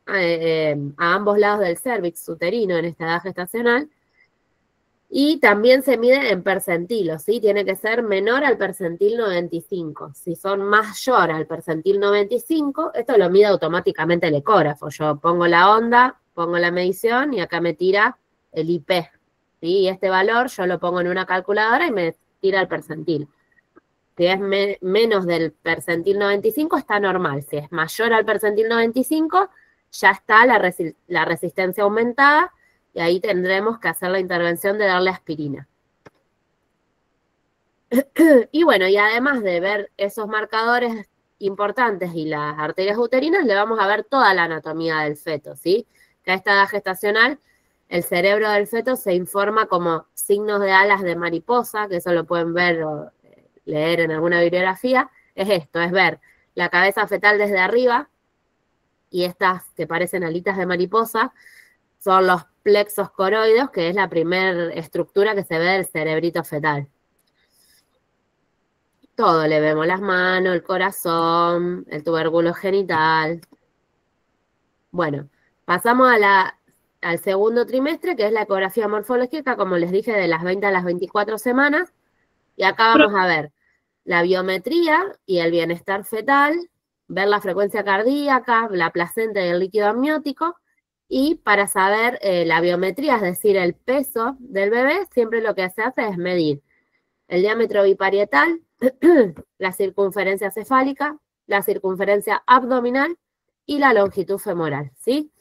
a ambos lados del cérvix uterino en esta edad gestacional. Y también se mide en percentilos, ¿sí? Tiene que ser menor al percentil 95. Si son mayor al percentil 95, esto lo mide automáticamente el ecógrafo. Yo pongo la onda, pongo la medición y acá me tira el IP, ¿sí? Y este valor yo lo pongo en una calculadora y me tira el percentil. Si es menos del percentil 95 está normal. Si es mayor al percentil 95, ya está la resistencia aumentada y ahí tendremos que hacer la intervención de darle aspirina. Y bueno, y además de ver esos marcadores importantes y las arterias uterinas, le vamos a ver toda la anatomía del feto, ¿sí? Que a esta edad gestacional, el cerebro del feto se informa como signos de alas de mariposa, que eso lo pueden ver o leer en alguna bibliografía. Es esto, es ver la cabeza fetal desde arriba, y estas que parecen alitas de mariposa son los plexos coroides, que es la primera estructura que se ve del cerebrito fetal. Todo le vemos, las manos, el corazón, el tubérculo genital. Bueno, pasamos al segundo trimestre, que es la ecografía morfológica, como les dije, de las 20 a las 24 semanas. Y acá vamos a ver la biometría y el bienestar fetal, ver la frecuencia cardíaca, la placenta y el líquido amniótico. Y para saber la biometría, es decir, el peso del bebé, siempre lo que se hace es medir el diámetro biparietal, la circunferencia cefálica, la circunferencia abdominal y la longitud femoral, ¿sí?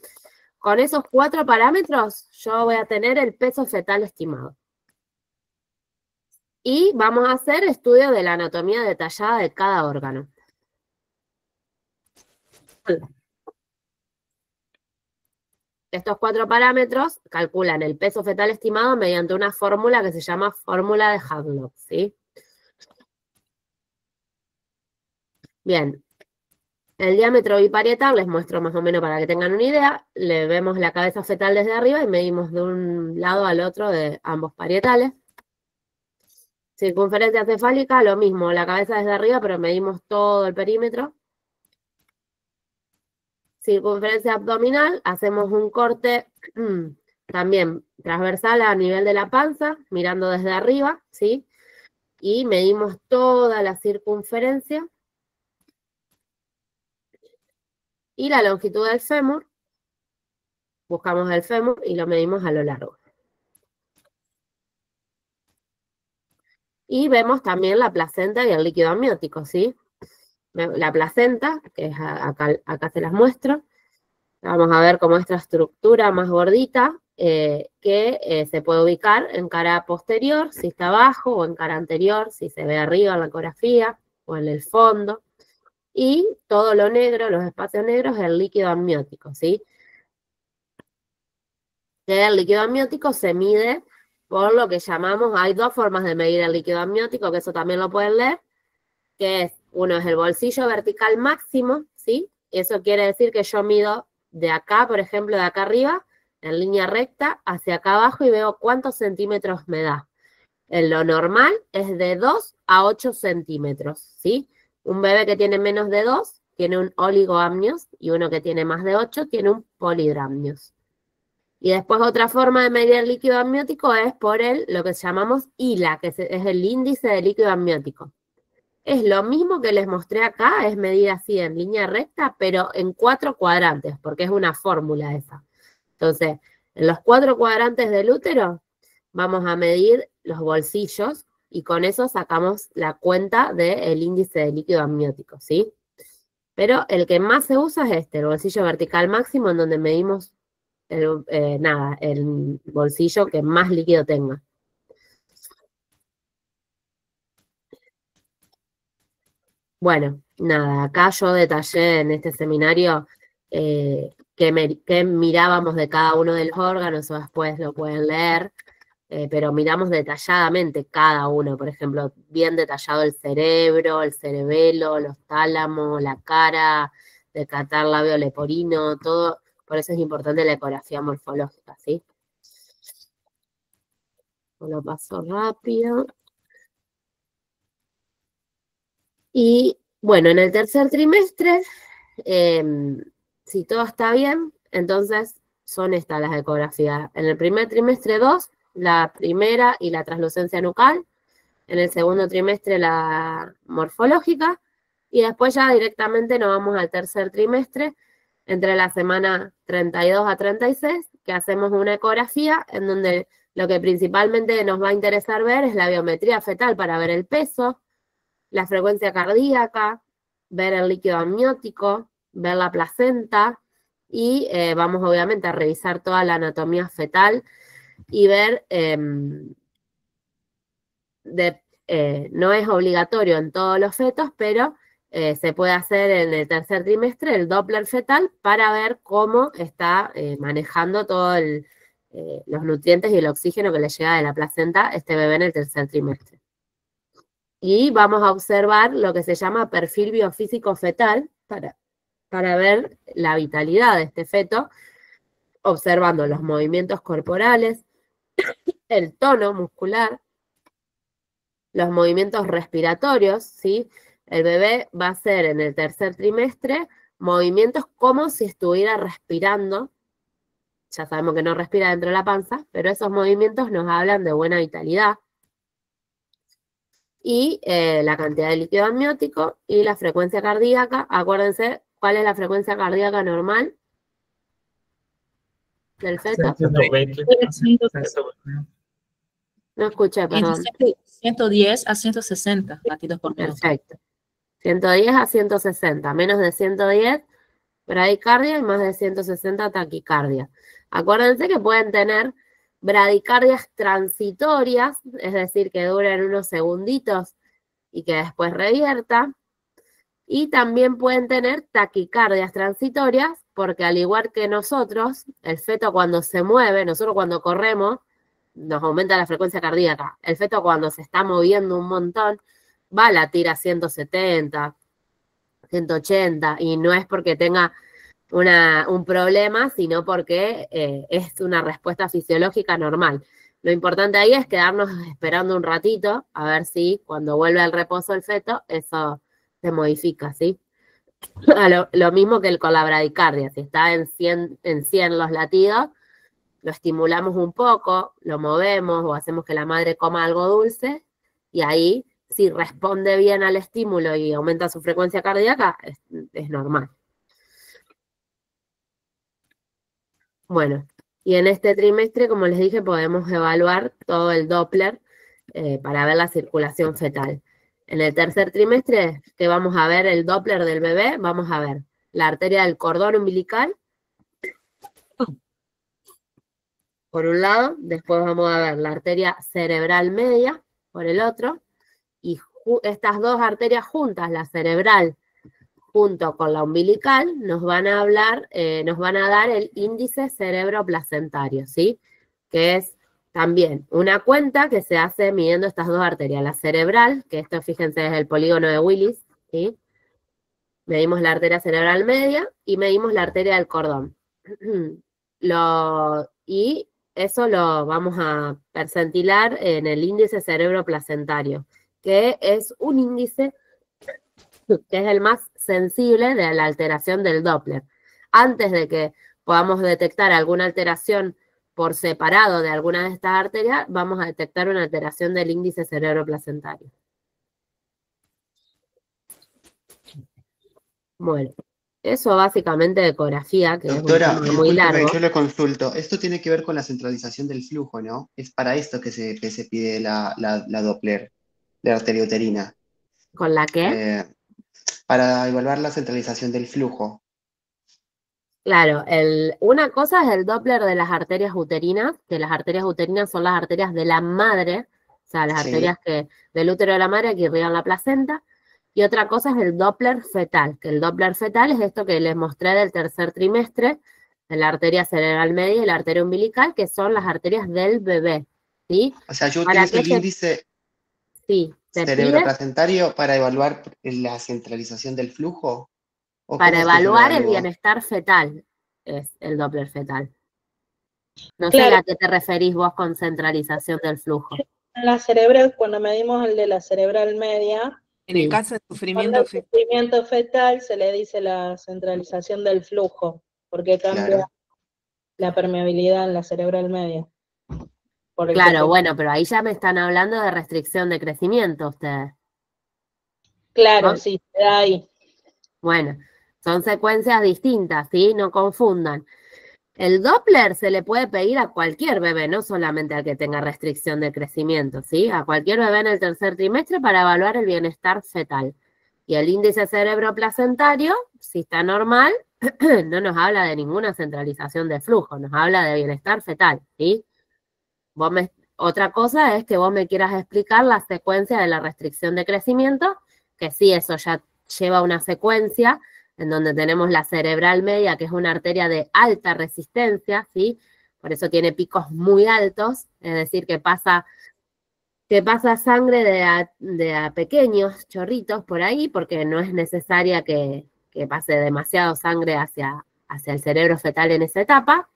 Con esos 4 parámetros yo voy a tener el peso fetal estimado. Y vamos a hacer estudio de la anatomía detallada de cada órgano. Estos 4 parámetros calculan el peso fetal estimado mediante una fórmula que se llama fórmula de Hadlock, ¿sí? Bien, el diámetro biparietal les muestro más o menos para que tengan una idea. Le vemos la cabeza fetal desde arriba y medimos de un lado al otro de ambos parietales. Circunferencia cefálica, lo mismo, la cabeza desde arriba, pero medimos todo el perímetro. Circunferencia abdominal, hacemos un corte también transversal a nivel de la panza, mirando desde arriba, ¿sí? Y medimos toda la circunferencia. Y la longitud del fémur, buscamos el fémur y lo medimos a lo largo. Y vemos también la placenta y el líquido amniótico, ¿sí? La placenta, que es acá se las muestro. Vamos a ver cómo esta estructura más gordita, que se puede ubicar en cara posterior, si está abajo, o en cara anterior, si se ve arriba en la ecografía, o en el fondo. Y todo lo negro, los espacios negros, es el líquido amniótico, ¿sí? El líquido amniótico se mide por lo que llamamos, hay 2 formas de medir el líquido amniótico, que eso también lo pueden leer, que es, uno es el bolsillo vertical máximo, ¿sí? Eso quiere decir que yo mido de acá, por ejemplo, de acá arriba, en línea recta, hacia acá abajo y veo cuántos centímetros me da. En lo normal es de 2 a 8 centímetros, ¿sí? Un bebé que tiene menos de 2 tiene un oligoamnios y uno que tiene más de 8 tiene un polidramnios. Y después otra forma de medir el líquido amniótico es por lo que llamamos ILA, que es el índice de líquido amniótico. Es lo mismo que les mostré acá, es medir así en línea recta, pero en 4 cuadrantes, porque es una fórmula esa. Entonces, en los 4 cuadrantes del útero vamos a medir los bolsillos y con eso sacamos la cuenta del índice de líquido amniótico, ¿sí? Pero el que más se usa es el bolsillo vertical máximo, en donde medimos el bolsillo que más líquido tenga. Bueno, nada, acá yo detallé en este seminario qué mirábamos de cada uno de los órganos, o después lo pueden leer, pero miramos detalladamente cada uno, por ejemplo, bien detallado el cerebro, el cerebelo, los tálamos, la cara, decatar labio leporino, todo. Por eso es importante la ecografía morfológica, ¿sí? Lo paso rápido. Y bueno, en el tercer trimestre, si todo está bien, entonces son estas las ecografías. En el primer trimestre 2, la primera y la translucencia nucal. En el segundo trimestre la morfológica. Y después ya directamente nos vamos al tercer trimestre, entre la semana 32 a 36, que hacemos una ecografía en donde lo que principalmente nos va a interesar ver es la biometría fetal para ver el peso, la frecuencia cardíaca, ver el líquido amniótico, ver la placenta y vamos obviamente a revisar toda la anatomía fetal y ver, no es obligatorio en todos los fetos, pero se puede hacer en el tercer trimestre el Doppler fetal para ver cómo está manejando todos los nutrientes y el oxígeno que le llega de la placenta a este bebé en el tercer trimestre. Y vamos a observar lo que se llama perfil biofísico fetal para ver la vitalidad de este feto, observando los movimientos corporales, el tono muscular, los movimientos respiratorios, ¿sí? El bebé va a hacer en el tercer trimestre movimientos como si estuviera respirando. Ya sabemos que no respira dentro de la panza, pero esos movimientos nos hablan de buena vitalidad. Y la cantidad de líquido amniótico y la frecuencia cardíaca. Acuérdense, ¿cuál es la frecuencia cardíaca normal del feto? 120. No escuché, perdón. 110 a 160 latidos por minuto. Perfecto. 110 a 160, menos de 110 bradicardia y más de 160 taquicardia. Acuérdense que pueden tener bradicardias transitorias, es decir, que duren unos segunditos y que después revierta. Y también pueden tener taquicardias transitorias, porque al igual que nosotros, el feto cuando se mueve, nosotros cuando corremos, nos aumenta la frecuencia cardíaca. El feto cuando se está moviendo un montón, va a latir a 170, 180, y no es porque tenga un problema, sino porque es una respuesta fisiológica normal. Lo importante ahí es quedarnos esperando un ratito, a ver si cuando vuelve al reposo el feto, eso se modifica, ¿sí? Lo mismo que con la bradicardia, si está en 100 los latidos, lo estimulamos un poco, lo movemos o hacemos que la madre coma algo dulce, y ahí, si responde bien al estímulo y aumenta su frecuencia cardíaca, es normal. Bueno, y en este trimestre, como les dije, podemos evaluar todo el Doppler para ver la circulación fetal. En el tercer trimestre, que vamos a ver el Doppler del bebé, vamos a ver la arteria del cordón umbilical, por un lado, después vamos a ver la arteria cerebral media, por el otro, y estas dos arterias juntas, la cerebral junto con la umbilical, nos van a dar el índice cerebroplacentario, ¿sí? Que es también una cuenta que se hace midiendo estas dos arterias, la cerebral, que esto fíjense es el polígono de Willis, ¿sí? Medimos la arteria cerebral media y medimos la arteria del cordón. Y eso lo vamos a percentilar en el índice cerebroplacentario, que es un índice que es el más sensible de la alteración del Doppler. Antes de que podamos detectar alguna alteración por separado de alguna de estas arterias, vamos a detectar una alteración del índice cerebroplacentario. Bueno, eso básicamente de ecografía, que doctora, es muy largo. Yo le consulto. Esto tiene que ver con la centralización del flujo, ¿no? Es para esto que se pide la Doppler de la arteria uterina. ¿Con la qué? Para evaluar la centralización del flujo. Claro, una cosa es el Doppler de las arterias uterinas, que las arterias uterinas son las arterias de la madre, o sea, las arterias del útero de la madre que irrigan la placenta, y otra cosa es el Doppler fetal, que el Doppler fetal es esto que les mostré del tercer trimestre, de la arteria cerebral media y la arteria umbilical, que son las arterias del bebé, ¿sí? O sea, yo utilizo el índice cerebroplacentario para evaluar la centralización del flujo. Para evaluar el bienestar fetal, es el Doppler fetal. No sé a qué te referís vos con centralización del flujo. En la cerebral, cuando medimos el de la cerebral media, en el caso de sufrimiento fetal se le dice la centralización del flujo, porque cambia la permeabilidad en la cerebral media. Claro, bueno, pero ahí ya me están hablando de restricción de crecimiento ustedes. Claro, ¿no? Sí, se da ahí. Bueno, son secuencias distintas, ¿sí? No confundan. El Doppler se le puede pedir a cualquier bebé, no solamente al que tenga restricción de crecimiento, ¿sí? A cualquier bebé en el tercer trimestre para evaluar el bienestar fetal. Y el índice cerebroplacentario, si está normal, no nos habla de ninguna centralización de flujo, nos habla de bienestar fetal, ¿sí? Otra cosa es que vos me quieras explicar la secuencia de la restricción de crecimiento, que sí, eso ya lleva una secuencia en donde tenemos la cerebral media, que es una arteria de alta resistencia, ¿sí? Por eso tiene picos muy altos, es decir, que pasa sangre de a pequeños chorritos por ahí, porque no es necesaria que pase demasiado sangre hacia el cerebro fetal en esa etapa.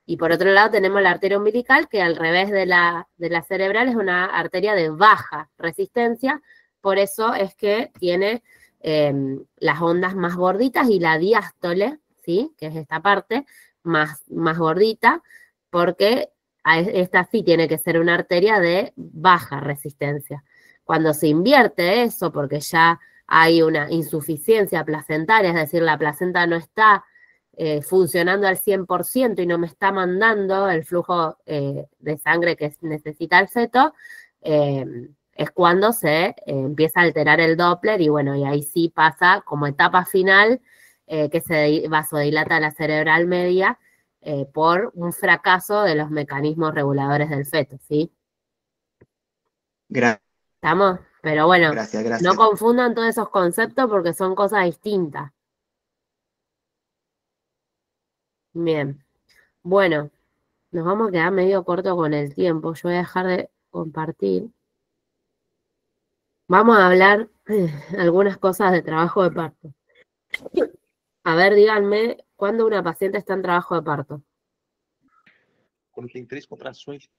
Y por otro lado tenemos la arteria umbilical, que al revés de la cerebral es una arteria de baja resistencia, por eso es que tiene las ondas más gorditas y la diástole, ¿sí? Que es esta parte más gordita, porque esta sí tiene que ser una arteria de baja resistencia. Cuando se invierte eso, porque ya hay una insuficiencia placentaria, es decir, la placenta no está funcionando al 100% y no me está mandando el flujo de sangre que necesita el feto, es cuando se empieza a alterar el Doppler y bueno, y ahí sí pasa como etapa final que se vasodilata la cerebral media por un fracaso de los mecanismos reguladores del feto, ¿sí? Gracias. ¿Estamos? Pero bueno, Gracias. no confundan todos esos conceptos porque son cosas distintas. Bien. Bueno, nos vamos a quedar medio corto con el tiempo. Yo voy a dejar de compartir. Vamos a hablar algunas cosas de trabajo de parto. A ver, díganme, ¿cuándo una paciente está en trabajo de parto? Cuando tiene 3 contracciones.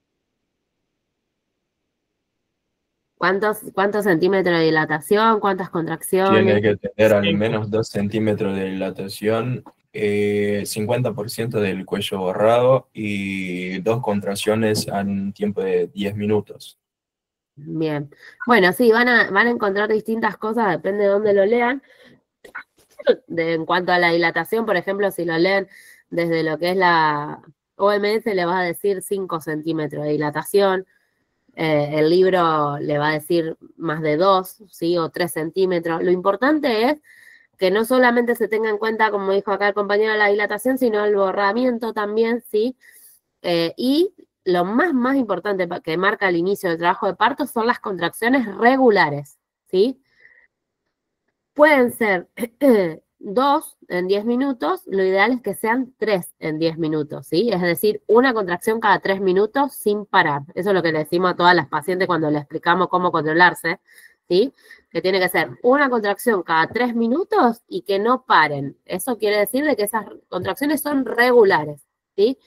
¿Cuántos centímetros de dilatación? ¿Cuántas contracciones? Tiene que tener al menos 2 centímetros de dilatación, 50% del cuello borrado y 2 contracciones a un tiempo de 10 minutos. Bien. Bueno, sí, van a encontrar distintas cosas, depende de dónde lo lean. En cuanto a la dilatación, por ejemplo, si lo leen desde lo que es la OMS, le va a decir 5 centímetros de dilatación. El libro le va a decir más de 2, ¿sí? O 3 centímetros. Lo importante es que no solamente se tenga en cuenta, como dijo acá el compañero, la dilatación, sino el borramiento también, ¿sí? Y lo más importante que marca el inicio del trabajo de parto son las contracciones regulares, ¿sí? Pueden ser 2 en 10 minutos, lo ideal es que sean 3 en 10 minutos, ¿sí? Es decir, una contracción cada 3 minutos sin parar. Eso es lo que le decimos a todas las pacientes cuando le explicamos cómo controlarse, ¿sí? Que tiene que ser una contracción cada 3 minutos y que no paren. Eso quiere decir de que esas contracciones son regulares, ¿sí?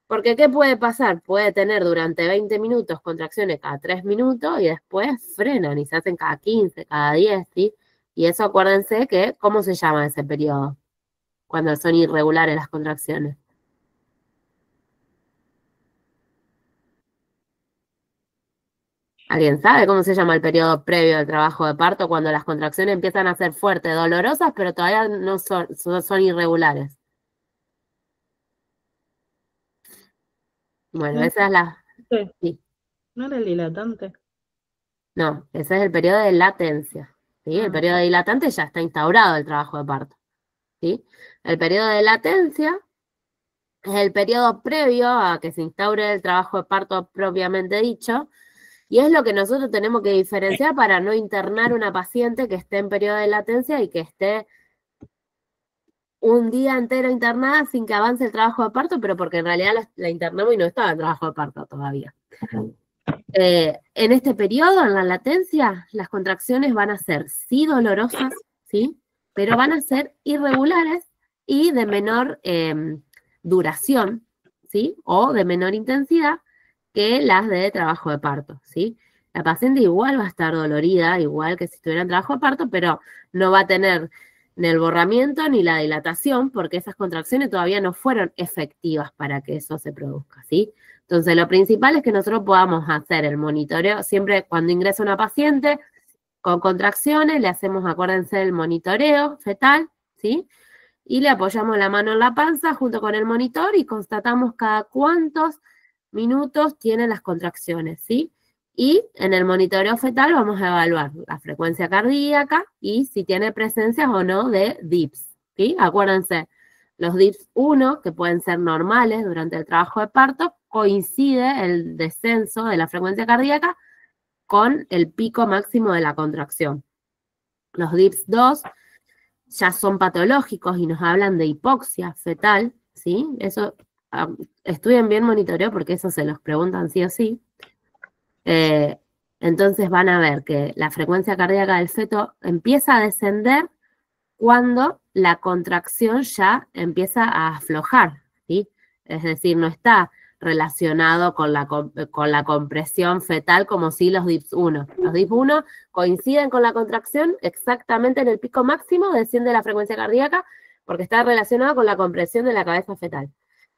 Porque ¿qué puede pasar? Puede tener durante 20 minutos contracciones cada 3 minutos y después frenan y se hacen cada 15, cada 10, ¿sí? Y eso acuérdense que, ¿cómo se llama ese periodo? Cuando son irregulares las contracciones. ¿Alguien sabe cómo se llama el periodo previo al trabajo de parto? Cuando las contracciones empiezan a ser fuertes, dolorosas, pero todavía no son irregulares. Bueno, esa es la... Sí. ¿No era el dilatante? No, ese es el periodo de latencia. ¿Sí? El periodo dilatante ya está instaurado el trabajo de parto, ¿sí? El periodo de latencia es el periodo previo a que se instaure el trabajo de parto propiamente dicho, y es lo que nosotros tenemos que diferenciar para no internar una paciente que esté en periodo de latencia y que esté un día entero internada sin que avance el trabajo de parto, pero porque en realidad la internamos y no estaba en trabajo de parto todavía. En este periodo, en la latencia, las contracciones van a ser sí dolorosas, ¿sí? Pero van a ser irregulares y de menor duración, ¿sí? O de menor intensidad que las de trabajo de parto, ¿sí? La paciente igual va a estar dolorida, igual que si estuviera en trabajo de parto, pero no va a tener ni el borramiento ni la dilatación, porque esas contracciones todavía no fueron efectivas para que eso se produzca, ¿sí? Entonces, lo principal es que nosotros podamos hacer el monitoreo, siempre cuando ingresa una paciente con contracciones, le hacemos, acuérdense, el monitoreo fetal, ¿sí? Y le apoyamos la mano en la panza junto con el monitor y constatamos cada cuántos minutos tienen las contracciones, ¿sí? Y en el monitoreo fetal vamos a evaluar la frecuencia cardíaca y si tiene presencias o no de DIPS, ¿sí? Acuérdense, los DIPS 1, que pueden ser normales durante el trabajo de parto, coincide el descenso de la frecuencia cardíaca con el pico máximo de la contracción. Los DIPS 2 ya son patológicos y nos hablan de hipoxia fetal, ¿sí? Eso, estudien bien monitoreo porque eso se los preguntan sí o sí. Entonces van a ver que la frecuencia cardíaca del feto empieza a descender cuando la contracción ya empieza a aflojar, ¿sí? Es decir, no está relacionado con la compresión fetal como si los DIPS 1. Los DIPS 1 coinciden con la contracción exactamente en el pico máximo, desciende la frecuencia cardíaca porque está relacionado con la compresión de la cabeza fetal.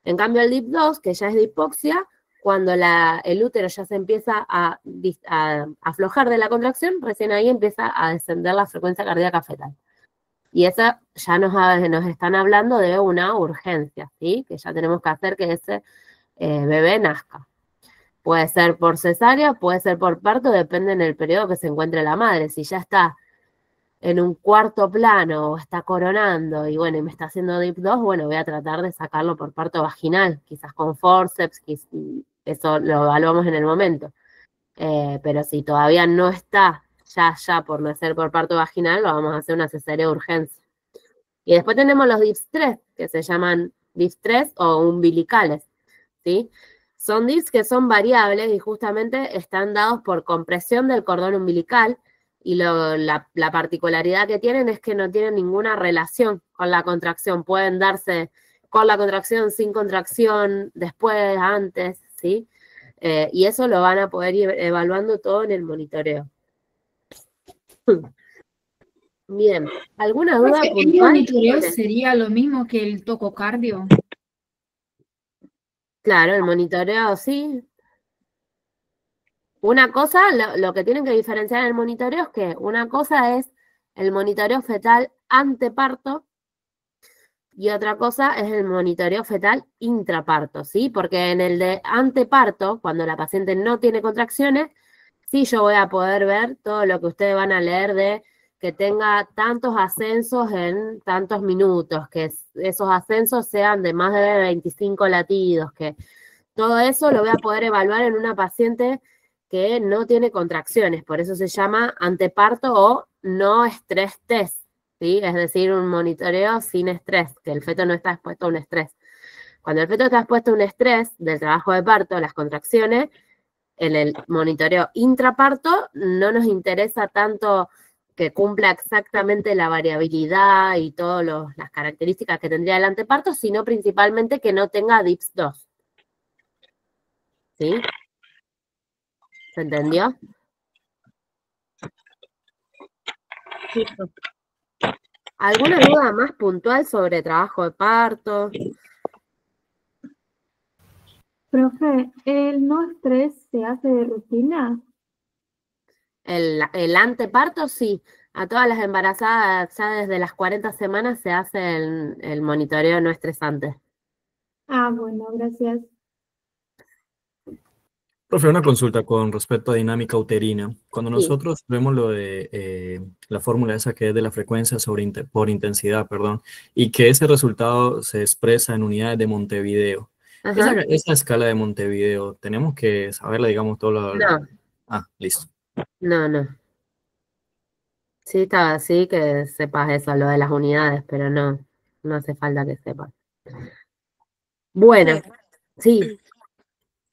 En cambio el DIP 2, que ya es de hipoxia, cuando el útero ya se empieza a aflojar de la contracción, recién ahí empieza a descender la frecuencia cardíaca fetal. Y eso ya nos están hablando de una urgencia, ¿sí? Que ya tenemos que hacer que ese bebé nazca. Puede ser por cesárea, puede ser por parto, depende en el periodo que se encuentre la madre. Si ya está en un cuarto plano o está coronando y bueno, y me está haciendo DIP 2, bueno, voy a tratar de sacarlo por parto vaginal, quizás con forceps, eso lo evaluamos en el momento. Pero si todavía no está ya por nacer por parto vaginal, lo vamos a hacer una cesárea de urgencia. Y después tenemos los DIPS 3, que se llaman DIPS 3 o umbilicales, ¿sí? Son DIPS que son variables y justamente están dados por compresión del cordón umbilical y la particularidad que tienen es que no tienen ninguna relación con la contracción. Pueden darse con la contracción, sin contracción, después, antes, ¿sí? Y eso lo van a poder ir evaluando todo en el monitoreo. Bien, ¿alguna duda ¿El puntual? monitoreo sería lo mismo que el tococardio? Claro, el monitoreo sí. Una cosa, lo que tienen que diferenciar en el monitoreo es que una cosa es el monitoreo fetal anteparto y otra cosa es el monitoreo fetal intraparto, ¿sí? Porque en el de anteparto, cuando la paciente no tiene contracciones, sí yo voy a poder ver todo lo que ustedes van a leer de que tenga tantos ascensos en tantos minutos, que esos ascensos sean de más de 25 latidos, que todo eso lo voy a poder evaluar en una paciente que no tiene contracciones, por eso se llama anteparto o no estrés test, ¿sí? Es decir, un monitoreo sin estrés, que el feto no está expuesto a un estrés. Cuando el feto está expuesto a un estrés del trabajo de parto, las contracciones, en el monitoreo intraparto no nos interesa tanto que cumpla exactamente la variabilidad y todas las características que tendría el anteparto, sino principalmente que no tenga DIPS 2. ¿Sí? ¿Se entendió? ¿Alguna duda más puntual sobre trabajo de parto? Profe, ¿el no estrés se hace de rutina? El anteparto sí. A todas las embarazadas ya desde las 40 semanas se hace el monitoreo no estresante. Ah, bueno, gracias. Profe, una consulta con respecto a dinámica uterina. Cuando Sí. nosotros vemos lo de la fórmula esa que es de la frecuencia por intensidad, perdón, y que ese resultado se expresa en unidades de Montevideo. Ajá. Esa escala de Montevideo, ¿tenemos que saberla, digamos, todo lo... No. Ah, listo. No. Sí, está así que sepas eso, lo de las unidades, pero no hace falta que sepas. Bueno, sí.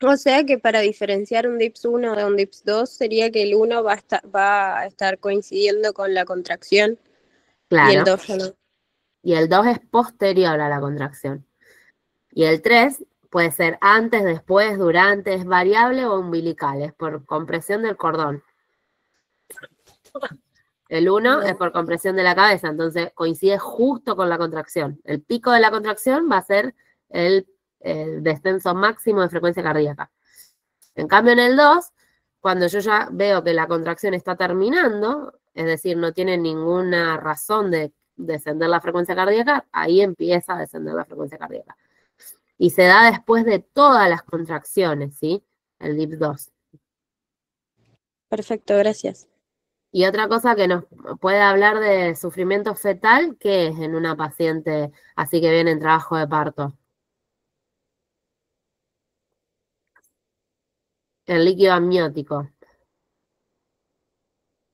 O sea que para diferenciar un DIPS 1 de un DIPS 2 sería que el 1 va a estar coincidiendo con la contracción Claro. y el 2 ya no. Y el 2 es posterior a la contracción. Y el 3 puede ser antes, después, durante, es variable o umbilical, es por compresión del cordón. El 1 es por compresión de la cabeza, entonces coincide justo con la contracción. El pico de la contracción va a ser el descenso máximo de frecuencia cardíaca. En cambio, en el 2, cuando yo ya veo que la contracción está terminando, es decir, no tiene ninguna razón de descender la frecuencia cardíaca, ahí empieza a descender la frecuencia cardíaca. Y se da después de todas las contracciones, ¿sí? El DIP 2. Perfecto, gracias. Y otra cosa que nos puede hablar de sufrimiento fetal, ¿qué es en una paciente así que viene en trabajo de parto? El líquido amniótico.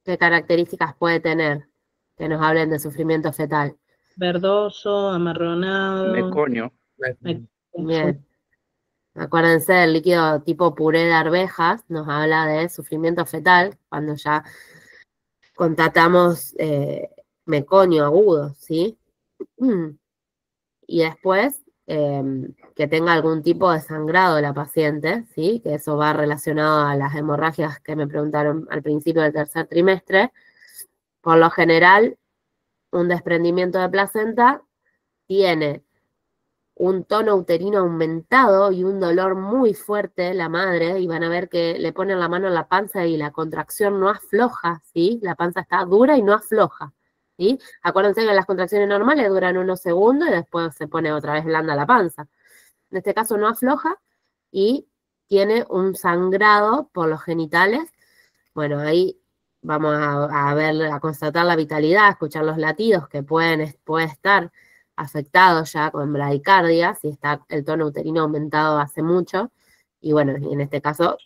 ¿Qué características puede tener que nos hablen de sufrimiento fetal? Verdoso, amarronado. Meconio. Bien. Acuérdense, el líquido tipo puré de arvejas nos habla de sufrimiento fetal, cuando ya constatamos meconio agudo, ¿sí? Y después que tenga algún tipo de sangrado la paciente, ¿sí? Que eso va relacionado a las hemorragias que me preguntaron al principio del tercer trimestre. Por lo general, un desprendimiento de placenta tiene un tono uterino aumentado y un dolor muy fuerte la madre, y van a ver que le ponen la mano en la panza y la contracción no afloja, ¿sí? La panza está dura y no afloja, ¿sí? Acuérdense que las contracciones normales duran unos segundos y después se pone otra vez blanda la panza. En este caso no afloja y tiene un sangrado por los genitales. Bueno, ahí vamos a ver, a constatar la vitalidad, a escuchar los latidos que puede estar afectado ya con bradicardia, si está el tono uterino aumentado hace mucho, y bueno, en este caso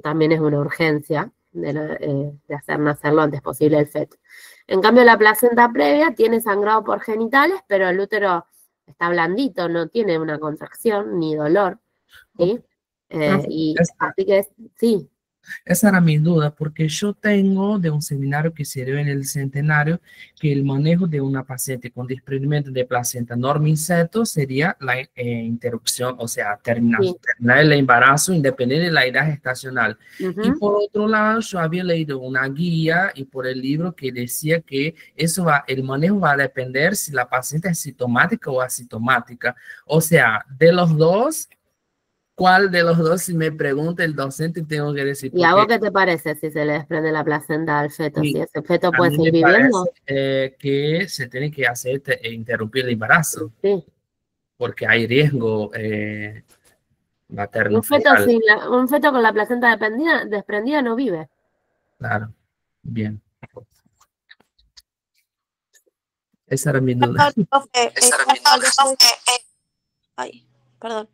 también es una urgencia de hacer nacer lo antes posible el feto. En cambio, la placenta previa tiene sangrado por genitales, pero el útero está blandito, no tiene una contracción ni dolor, ¿sí? Y así que sí. Esa era mi duda, porque yo tengo de un seminario que se dio en el centenario que el manejo de una paciente con desprendimiento de placenta norminceto sería la interrupción, o sea, terminar el embarazo independiente de la edad gestacional. Y por otro lado, yo había leído una guía y por el libro que decía que el manejo va a depender si la paciente es sintomática o asintomática. O sea, de los dos, ¿cuál de los dos? Si me pregunta el docente, tengo que decir. ¿Y a vos qué te parece si se le desprende la placenta al feto? Si ese feto puede seguir viviendo. Que se tiene que hacer interrumpir el embarazo. Sí. Porque hay riesgo materno. Un feto con la placenta desprendida no vive. Claro. Bien. Esa era mi duda. Ay, perdón.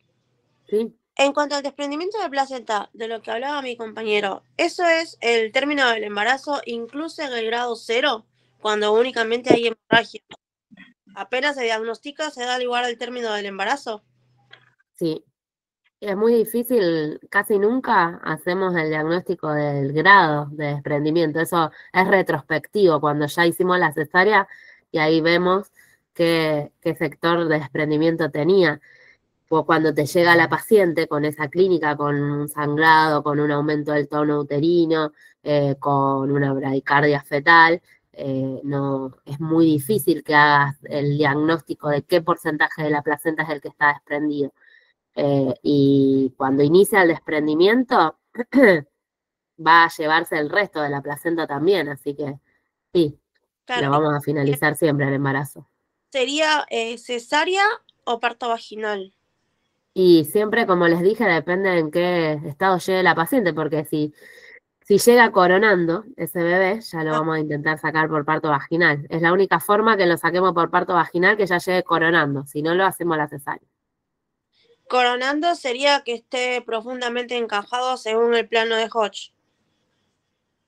Sí. En cuanto al desprendimiento de placenta, de lo que hablaba mi compañero, ¿eso es el término del embarazo incluso en el grado 0, cuando únicamente hay hemorragia? ¿Apenas se diagnostica, se da lugar al término del embarazo? Sí. Es muy difícil, casi nunca hacemos el diagnóstico del grado de desprendimiento. Eso es retrospectivo, cuando ya hicimos la cesárea y ahí vemos qué sector de desprendimiento tenía. O cuando te llega la paciente con esa clínica, con un sangrado, con un aumento del tono uterino, con una bradicardia fetal, no, es muy difícil que hagas el diagnóstico de qué porcentaje de la placenta es el que está desprendido. Y cuando inicia el desprendimiento, va a llevarse el resto de la placenta también, así que sí, claro, lo vamos a finalizar siempre el embarazo. ¿Sería cesárea o parto vaginal? Y siempre, como les dije, depende en qué estado llegue la paciente, porque si llega coronando ese bebé, ya lo vamos a intentar sacar por parto vaginal. Es la única forma que lo saquemos por parto vaginal, que ya llegue coronando, si no lo hacemos a la cesárea. Coronando sería que esté profundamente encajado según el plano de Hodge.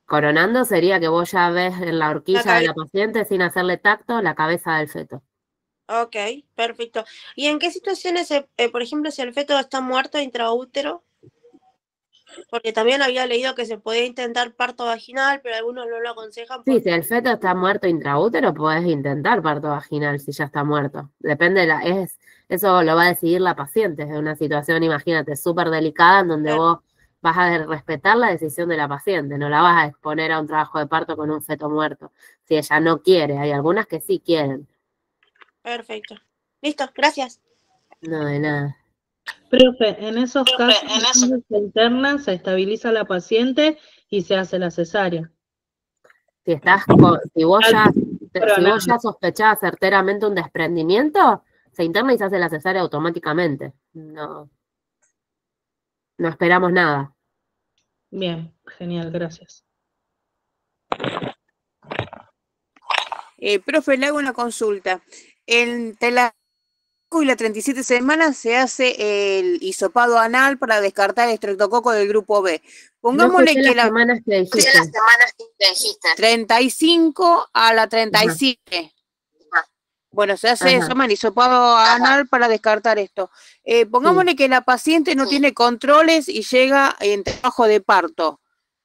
Coronando sería que vos ya ves en la horquilla de la paciente, sin hacerle tacto, la cabeza del feto. Ok, perfecto. ¿Y en qué situaciones, por ejemplo, si el feto está muerto intraútero? Porque también había leído que se podía intentar parto vaginal, pero algunos no lo aconsejan. Sí, si el feto está muerto intraútero, podés intentar parto vaginal si ya está muerto. Depende, eso lo va a decidir la paciente. Es una situación, imagínate, súper delicada en donde vos vas a respetar la decisión de la paciente. No la vas a exponer a un trabajo de parto con un feto muerto. Si ella no quiere, hay algunas que sí quieren. Perfecto. Listo, gracias. No, de nada. Profe, en esos casos se interna, se estabiliza la paciente y se hace la cesárea. Si vos ya sospechás certeramente un desprendimiento, se interna y se hace la cesárea automáticamente. No esperamos nada. Bien, genial, gracias. Profe, le hago una consulta. Entre la y la 37 semanas se hace el hisopado anal para descartar el estreptococo del grupo B. Pongámosle que las semanas que dijiste. 35 a la 37. Bueno, se hace el hisopado anal para descartar esto. Pongámosle que la paciente no tiene controles y llega en trabajo de parto.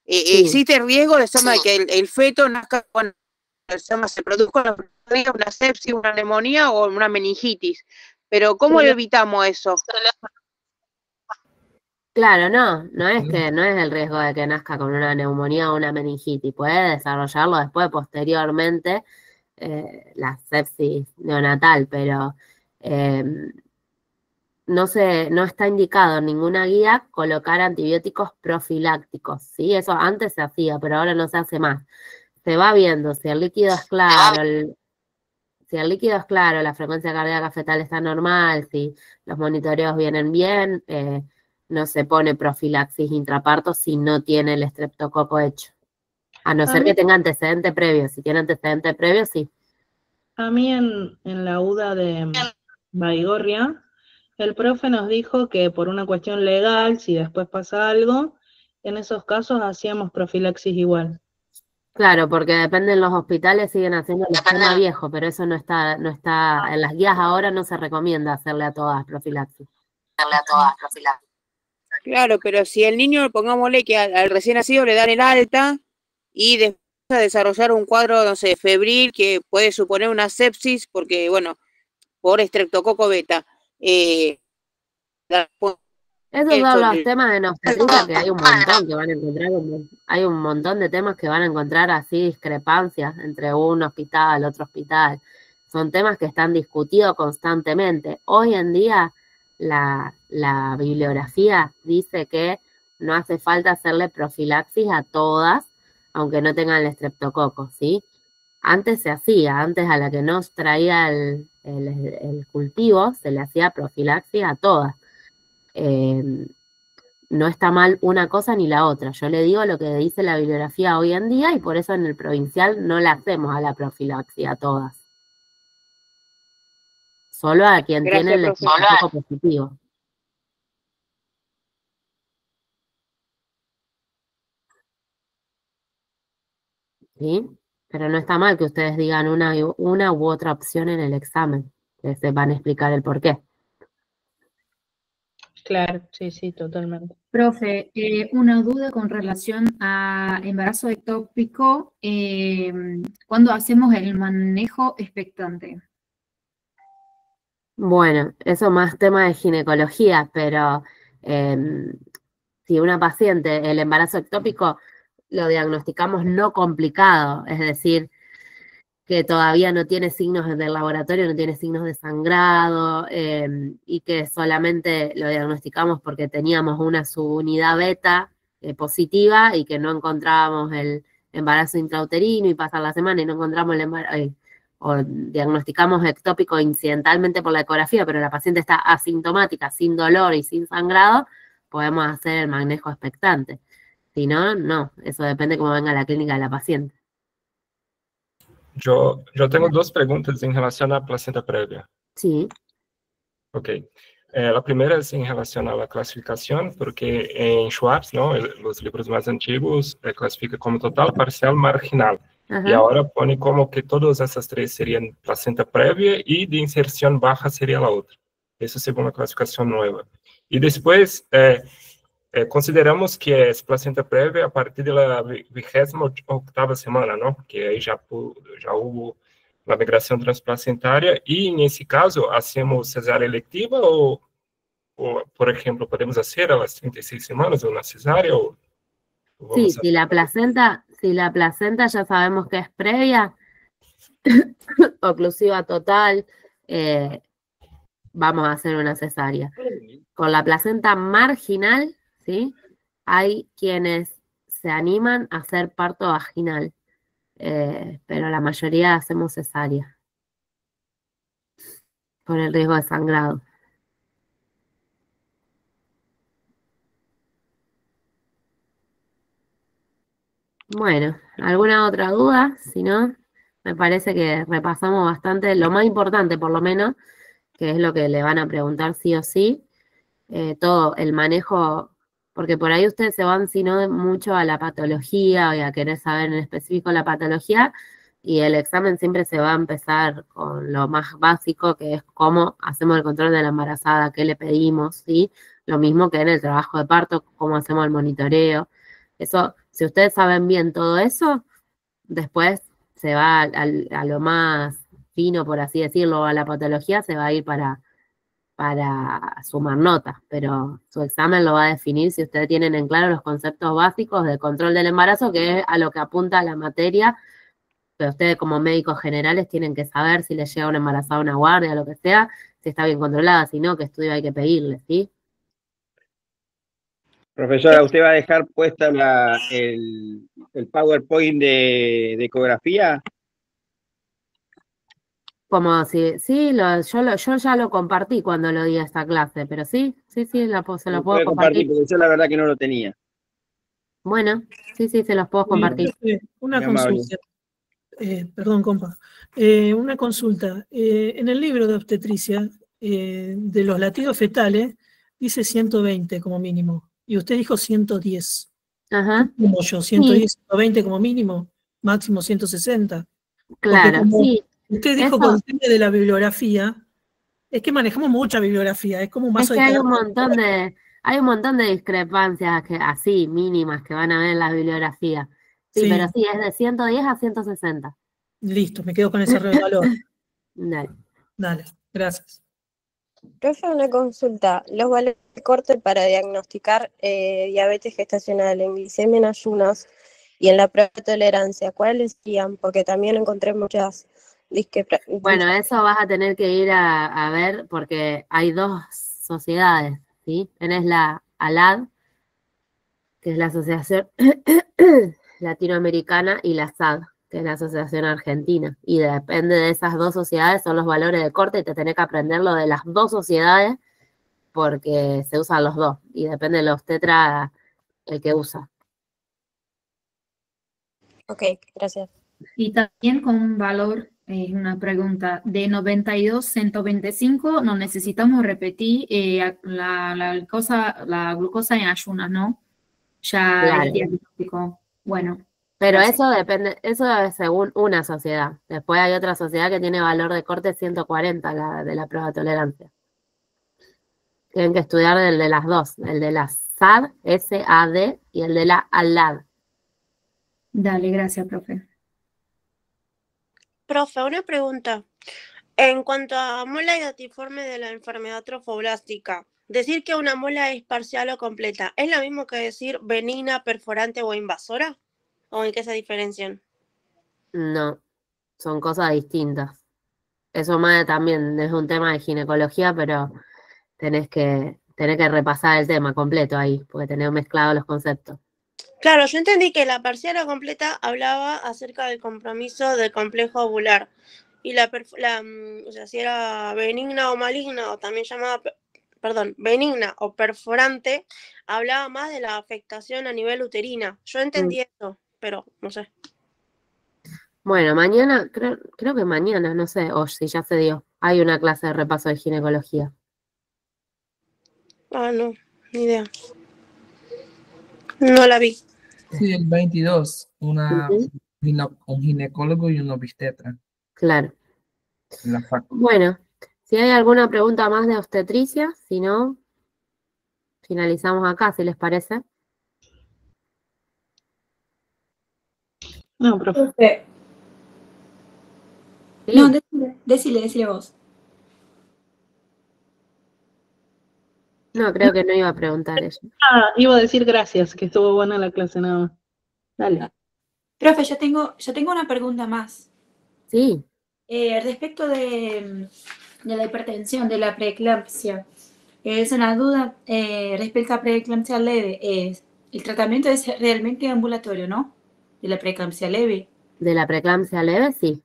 ¿Existe riesgo de que el feto nazca con se produzca una sepsis, una neumonía o una meningitis? Pero ¿cómo lo evitamos eso? Claro, no es el riesgo de que nazca con una neumonía o una meningitis. Puede desarrollarlo después, posteriormente, la sepsis neonatal, pero no está indicado en ninguna guía colocar antibióticos profilácticos, ¿sí? Eso antes se hacía, pero ahora no se hace más. Se va viendo si el líquido es claro, la frecuencia cardíaca fetal está normal, si los monitoreos vienen bien, no se pone profilaxis intraparto si no tiene el estreptococo hecho. A no ser que tenga antecedente previo. Si tiene antecedente previo, sí. A mí en la UDA de Baigorria, el profe nos dijo que por una cuestión legal, si después pasa algo, en esos casos hacíamos profilaxis igual. Claro, porque dependen los hospitales, siguen haciendo el esquema viejo, pero eso no está, en las guías ahora no se recomienda hacerle a todas profilaxis. Claro, pero si el niño, pongámosle que al recién nacido le dan el alta y después a desarrollar un cuadro, no sé, febril, que puede suponer una sepsis, porque, bueno, por estreptococo beta. Esos son los temas de obstetricia que hay un montón que van a encontrar, hay un montón de temas que van a encontrar así discrepancias entre un hospital, otro hospital. Son temas que están discutidos constantemente. Hoy en día la bibliografía dice que no hace falta hacerle profilaxis a todas, aunque no tengan el estreptococo, ¿sí? Antes se hacía, antes a la que no traía el cultivo, se le hacía profilaxis a todas. No está mal una cosa ni la otra. Yo le digo lo que dice la bibliografía hoy en día y por eso en el provincial no la hacemos a la profilaxia a todas. Solo a quien tiene el estreptococo positivo. ¿Sí? Pero no está mal que ustedes digan una u otra opción en el examen, que se van a explicar el por qué. Claro, sí, totalmente. Profe, una duda con relación a embarazo ectópico, ¿cuándo hacemos el manejo expectante? Bueno, eso más tema de ginecología, pero si una paciente, el embarazo ectópico, lo diagnosticamos no complicado, es decir, que todavía no tiene signos del laboratorio, no tiene signos de sangrado, y que solamente lo diagnosticamos porque teníamos una subunidad beta positiva y que no encontrábamos el embarazo intrauterino y pasa la semana y no encontramos el embarazo, o diagnosticamos ectópico incidentalmente por la ecografía, pero la paciente está asintomática, sin dolor y sin sangrado, podemos hacer el manejo expectante. Si no, no, eso depende cómo venga la clínica de la paciente. Yo tengo dos preguntas en relación a placenta previa. Sí. Ok. La primera es en relación a la clasificación, porque en Schwartz, ¿no? Los libros más antiguos, clasifica como total, parcial, marginal. Ajá. Y ahora pone como que todas esas tres serían placenta previa y de inserción baja sería la otra. Eso según la clasificación nueva. Y después consideramos que es placenta previa a partir de la 28ª semana, ¿no? Que ahí ya hubo la migración transplacentaria y en ese caso hacemos cesárea electiva o por ejemplo, podemos hacer a las 36 semanas una cesárea Sí, si la placenta ya sabemos que es previa, oclusiva total, vamos a hacer una cesárea. Con la placenta marginal, ¿sí? Hay quienes se animan a hacer parto vaginal, pero la mayoría hacemos cesárea, con el riesgo de sangrado. Bueno, ¿alguna otra duda? Si no, Me parece que repasamos bastante, lo más importante por lo menos, que es lo que le van a preguntar sí o sí, todo el manejo, porque por ahí ustedes se van sino mucho a la patología y a querer saber en específico la patología, y el examen siempre se va a empezar con lo más básico, que es cómo hacemos el control de la embarazada, qué le pedimos, ¿sí? Lo mismo que en el trabajo de parto, cómo hacemos el monitoreo. Eso, si ustedes saben bien todo eso, después se va a lo más fino, por así decirlo, a la patología, se va a ir para sumar notas, pero su examen lo va a definir si ustedes tienen en claro los conceptos básicos del control del embarazo, que es a lo que apunta la materia, pero ustedes como médicos generales tienen que saber si les llega una embarazada a una guardia, lo que sea, si está bien controlada, si no, qué estudio hay que pedirle, ¿sí? Profesora, ¿usted va a dejar puesta el PowerPoint de ecografía? Como si, sí, yo ya lo compartí cuando lo di a esta clase, pero sí, se lo puedo compartir. Porque yo la verdad que no lo tenía. Bueno, sí, se los puedo compartir. Una consulta. Perdón, compa. Una consulta. En el libro de obstetricia, de los latidos fetales, dice 120 como mínimo. Y usted dijo 110. Ajá. Como yo, 110, 120 como mínimo, máximo 160. Claro, sí. Usted dijo con el tema de la bibliografía, es que manejamos mucha bibliografía, es como un mazo de de... Hay un montón de discrepancias así, mínimas, que van a ver en las bibliografías. Sí, pero sí, es de 110 a 160. Listo, me quedo con ese valor. Dale, gracias. Profe, una consulta. Los valores de corte para diagnosticar diabetes gestacional en glicemia en ayunas y en la prueba de tolerancia, ¿cuáles serían? Porque también encontré muchas... Bueno, eso vas a tener que ir a ver porque hay dos sociedades, ¿sí? Tenés la ALAD, que es la Asociación Latinoamericana, y la SAD, que es la Asociación Argentina. Y depende de esas dos sociedades, son los valores de corte, y te tenés que aprender lo de las dos sociedades porque se usan los dos. Y depende de la obstetra el que usa. Ok, gracias. Y también con un valor, una pregunta, de 92, 125, no necesitamos repetir la glucosa en ayunas, ¿no? Ya Claro. el diagnóstico. Bueno. Pero gracias. eso depende, eso es según una sociedad. Después hay otra sociedad que tiene valor de corte 140, la de la prueba de tolerancia. Tienen que estudiar el de las dos, el de la SAD, S-A-D, y el de la ALAD. Dale, gracias, profe. Profe, una pregunta. En cuanto a mola y datiforme de la enfermedad trofoblástica, decir que una mola es parcial o completa, ¿es lo mismo que decir benigna, perforante o invasora? ¿O en qué se diferencian? No, son cosas distintas. Eso más también es un tema de ginecología, pero tenés que repasar el tema completo ahí, porque tenés mezclados los conceptos. Claro, yo entendí que la parcial o completa hablaba acerca del compromiso del complejo ovular. Y o sea, si era benigna o maligna, o también llamada, benigna o perforante, hablaba más de la afectación a nivel uterina. Yo entendí eso, pero no sé. Bueno, mañana, creo que mañana, no sé, o si ya se dio, hay una clase de repaso de ginecología. Ah, no, ni idea. No la vi. Sí, el 22, un ginecólogo y un obstetra. Claro. Bueno, si hay alguna pregunta más de obstetricia, si no, finalizamos acá, si les parece. No, profe. Sí. No, decile vos. No, creo que no iba a preguntar eso. Ah, iba a decir gracias, que estuvo buena la clase nada más. Dale. Profe, yo tengo una pregunta más. Sí. Respecto de la hipertensión, de la preeclampsia. Es una duda respecto a preeclampsia leve. El tratamiento es realmente ambulatorio, ¿no? De la preeclampsia leve. De la preeclampsia leve, sí.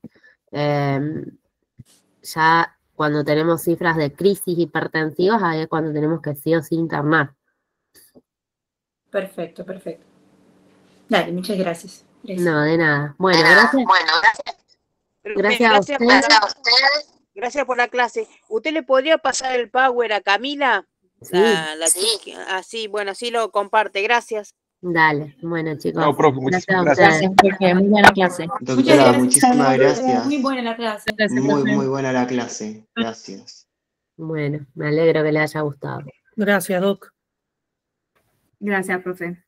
Ya cuando tenemos cifras de crisis hipertensivas, ahí es cuando tenemos que sí o sí internar. Perfecto. Dale, muchas gracias. No, de nada. Bueno, gracias. Gracias a ustedes. Gracias por la clase. ¿Usted le podría pasar el Power a Camila? Sí. La chica. Así, bueno, así lo comparte. Gracias. Dale, bueno chicos. No, profe, muchísimas Gracias a ustedes. Gracias, muy buena clase. Doctora, muchísimas gracias. Muy buena la clase. Muy buena la clase. Gracias. Bueno, me alegro que le haya gustado. Gracias, Doc. Gracias, profe.